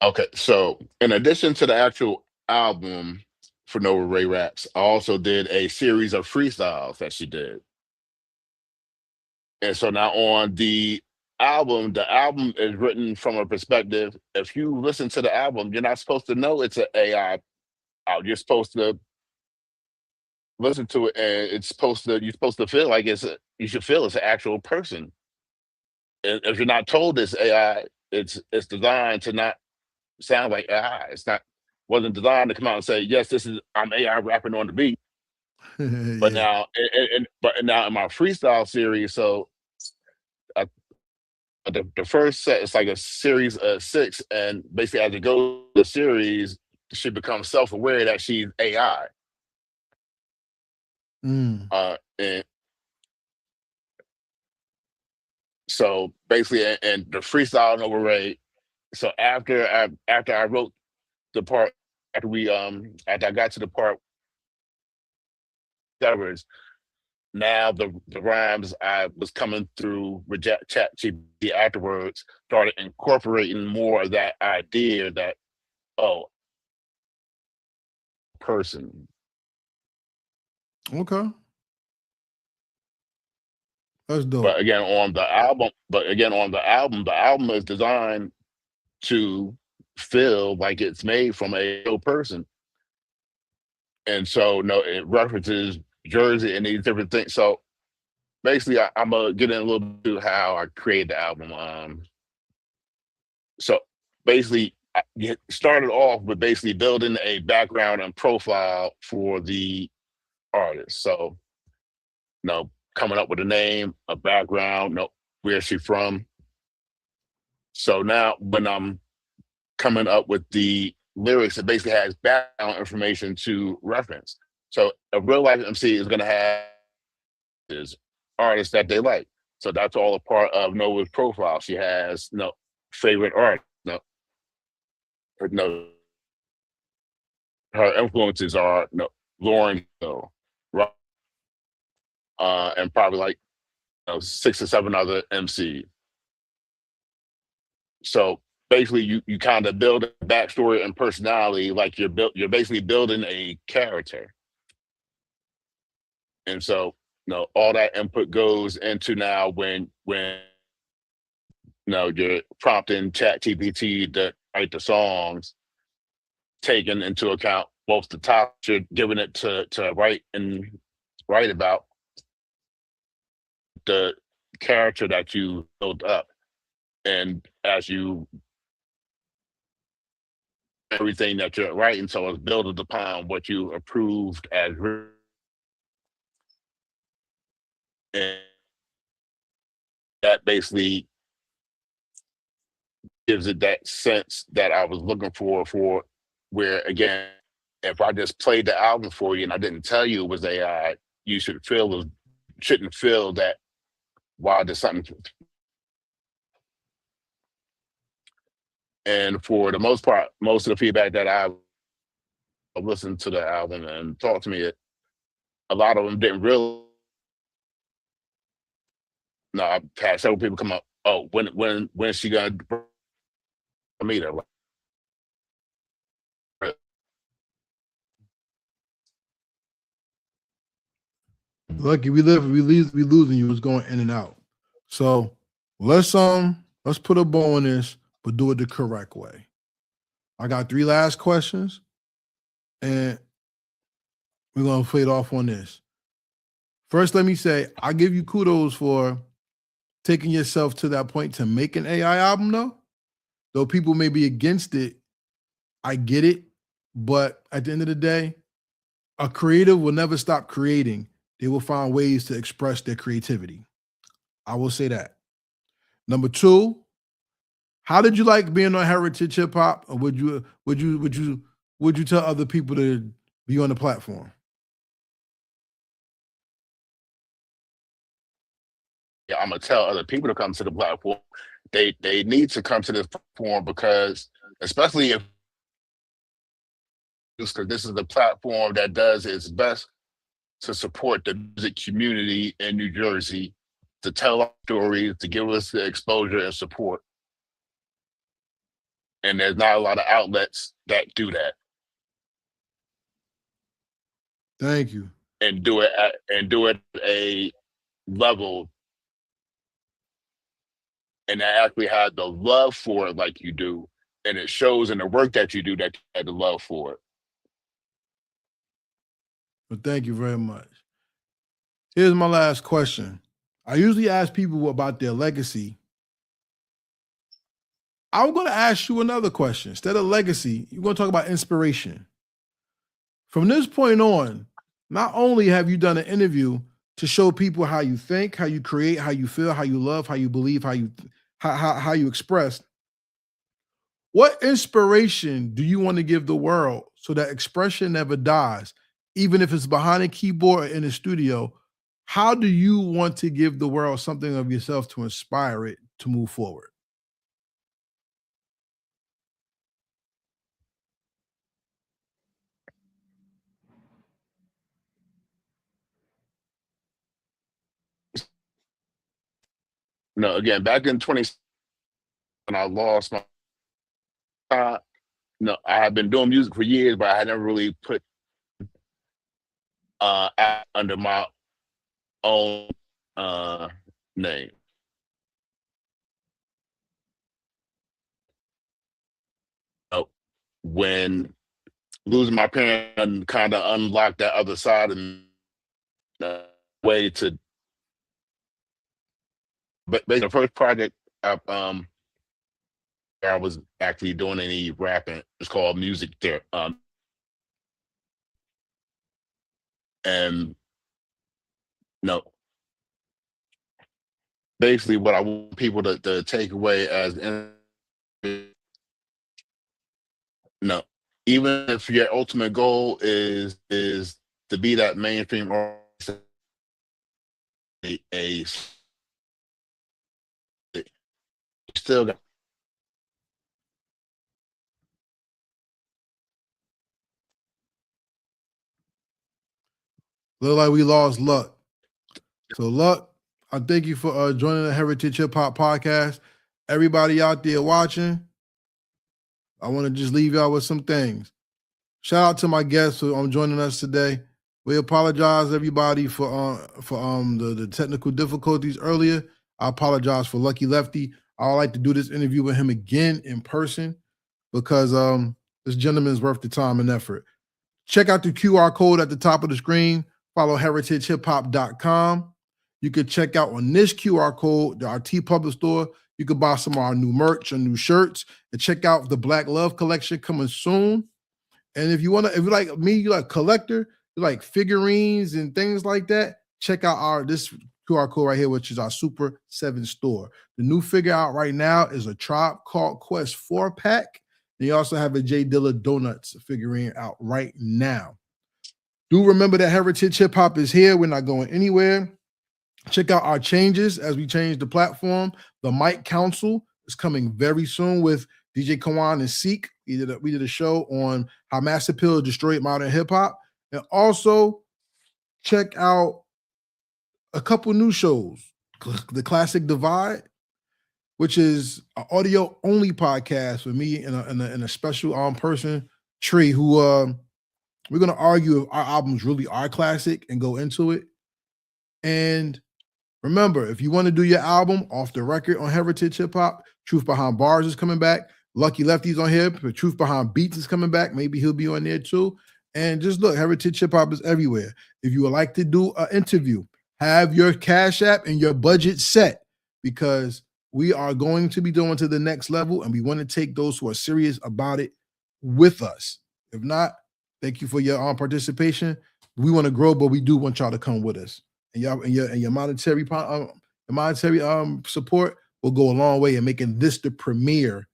Okay, so in addition to the actual album for Nova Rae Raps, I also did a series of freestyles that she did. And so now on the album is written from a perspective. If you listen to the album, you're not supposed to know it's an AI out. You're supposed to listen to it, and you're supposed to feel like you should feel it's an actual person. And if you're not told it's AI, it's designed to not sound like AI. Wasn't designed to come out and say, yes, I'm AI rapping on the beat. But now but now in my freestyle series, so the first set is like a series of 6, and basically as it goes the series, she becomes self-aware that she's AI. And so basically, and the freestyle Nova Rae. So after I wrote the part, after I got to the part now the rhymes I was coming through with ChatGPT afterwards started incorporating more of that idea that person. Okay. That's dope. But again on the album, the album is designed to feel like it's made from a real person. And so no, it references Jersey and these different things. So basically, I'm gonna get in a little bit to how I created the album. So basically, I started off with basically building a background and profile for the artist. So, coming up with a name, a background, where is she from. So now, when I'm coming up with the lyrics, it basically has background information to reference. So a real life MC is gonna have artists that they like. So that's all a part of Nova's profile. She has favorite artists. no, her influences are Lauren Hill, right? And probably like 6 or 7 other MCs. So basically, you kind of build a backstory and personality, like you're basically building a character. And so, all that input goes into now when you're prompting ChatGPT to write the songs, taking into account both the topics you're giving it to write about, the character that you built up, and as you everything that you're writing, so it's built upon what you approved as written. And that basically gives it that sense that I was looking for where, again, if I just played the album for you and I didn't tell you it was AI, you shouldn't feel that, wow, there's something. And for the most part, most of the feedback that I've listened to the album and talked to me, a lot of them didn't really. No, I've had several people come up, oh, when is she gonna meet her? Lucky, we losing you. It's going in and out. So let's put a bow on this, but do it the correct way. I got 3 last questions, and we're gonna fade off on this. First, let me say I give you kudos for taking yourself to that point to make an AI album, though people may be against it. I get it, but at the end of the day, a creative will never stop creating. They will find ways to express their creativity. I will say that. Number 2, how did you like being on Heritage Hip Hop? Or would you tell other people to be on the platform? Yeah, I'm gonna tell other people to come to the platform. They need to come to this platform because, especially because this is the platform that does its best to support the music community in New Jersey, to tell our stories, to give us the exposure and support. And there's not a lot of outlets that do that. Thank you. And do it at a level, and that actually had the love for it like you do. And it shows in the work that you do that you had the love for it. Well, thank you very much. Here's my last question. I usually ask people about their legacy. I'm going to ask you another question. Instead of legacy, you're going to talk about inspiration. From this point on, not only have you done an interview to show people how you think, how you create, how you feel, how you love, how you believe, how you express, what inspiration do you want to give the world so that expression never dies, even if it's behind a keyboard or in a studio? How do you want to give the world something of yourself to inspire it to move forward? Again, back in 20, when I lost my, I had been doing music for years, but I had never really put under my own name. When losing my parent kind of unlocked that other side of me, way to, but the first project I was actually doing any rapping, it's called Music There. And basically what I want people to take away as even if your ultimate goal is to be that mainstream artist, a still got Look like we lost Luck. So Luck, I thank you for joining the Heritage Hip Hop Podcast. Everybody out there watching, I want to just leave y'all with some things. Shout out to my guests who joining us today. We apologize everybody for the technical difficulties earlier. I apologize for Luckee Lefty. I would like to do this interview with him again in person because this gentleman is worth the time and effort. Check out the QR code at the top of the screen. Follow heritagehiphop.com. You can check out on this QR code, our TeePublic store. You can buy some of our new merch and new shirts, and check out the Black Love collection coming soon. And if you're like me, you like collector, you like figurines and things like that, check out this QR code right here, which is our Super 7 store. The new figure out right now is a Tribe Called Quest 4-pack. And you also have a J Dilla Donuts figurine out right now. Do remember that Heritage Hip Hop is here. We're not going anywhere. Check out our changes as we change the platform. The Mic Council is coming very soon with DJ Kawan and Seek. We did a show on how Mass Appeal destroyed modern hip hop. And also check out a couple new shows. The Classic Divide, which is an audio only podcast with me and a special person, Tree, who we're going to argue if our albums really are classic and go into it. And remember, if you want to do your album off the record on Heritage Hip Hop, Truth Behind Bars is coming back. Luckee Lefty's on here. Truth Behind Beats is coming back. Maybe he'll be on there too. And just look, Heritage Hip Hop is everywhere. If you would like to do an interview, have your Cash App and your budget set, because we are going to be going to the next level and we want to take those who are serious about it with us. If not, thank you for your participation. We want to grow, but we do want y'all to come with us. And y'all and your monetary support will go a long way in making this the premier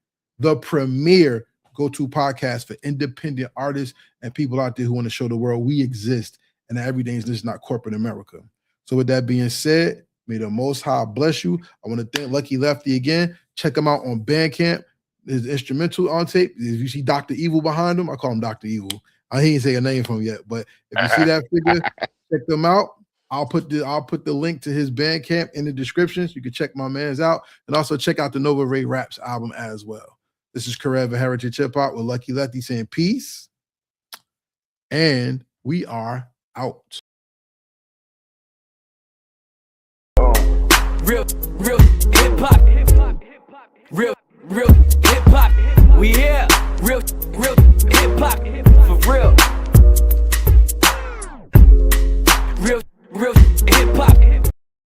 go-to podcast for independent artists and people out there who want to show the world we exist and that everything is just not corporate America. So with that being said, may the Most High bless you. I want to thank Luckee Lefty again. Check him out on Bandcamp. His instrumental on tape. If you see Dr. Evil behind him, I call him Dr. Evil. I ain't say a name from him yet, but if you see that figure, check them out. I'll put the link to his Bandcamp in the description so you can check my man's out, and also check out the Nova Rae Raps album as well. This is Karev at Heritage Hip Hop with Luckee Lefty saying peace, and we are out. Real hip hop. Real hip hop. We here. Real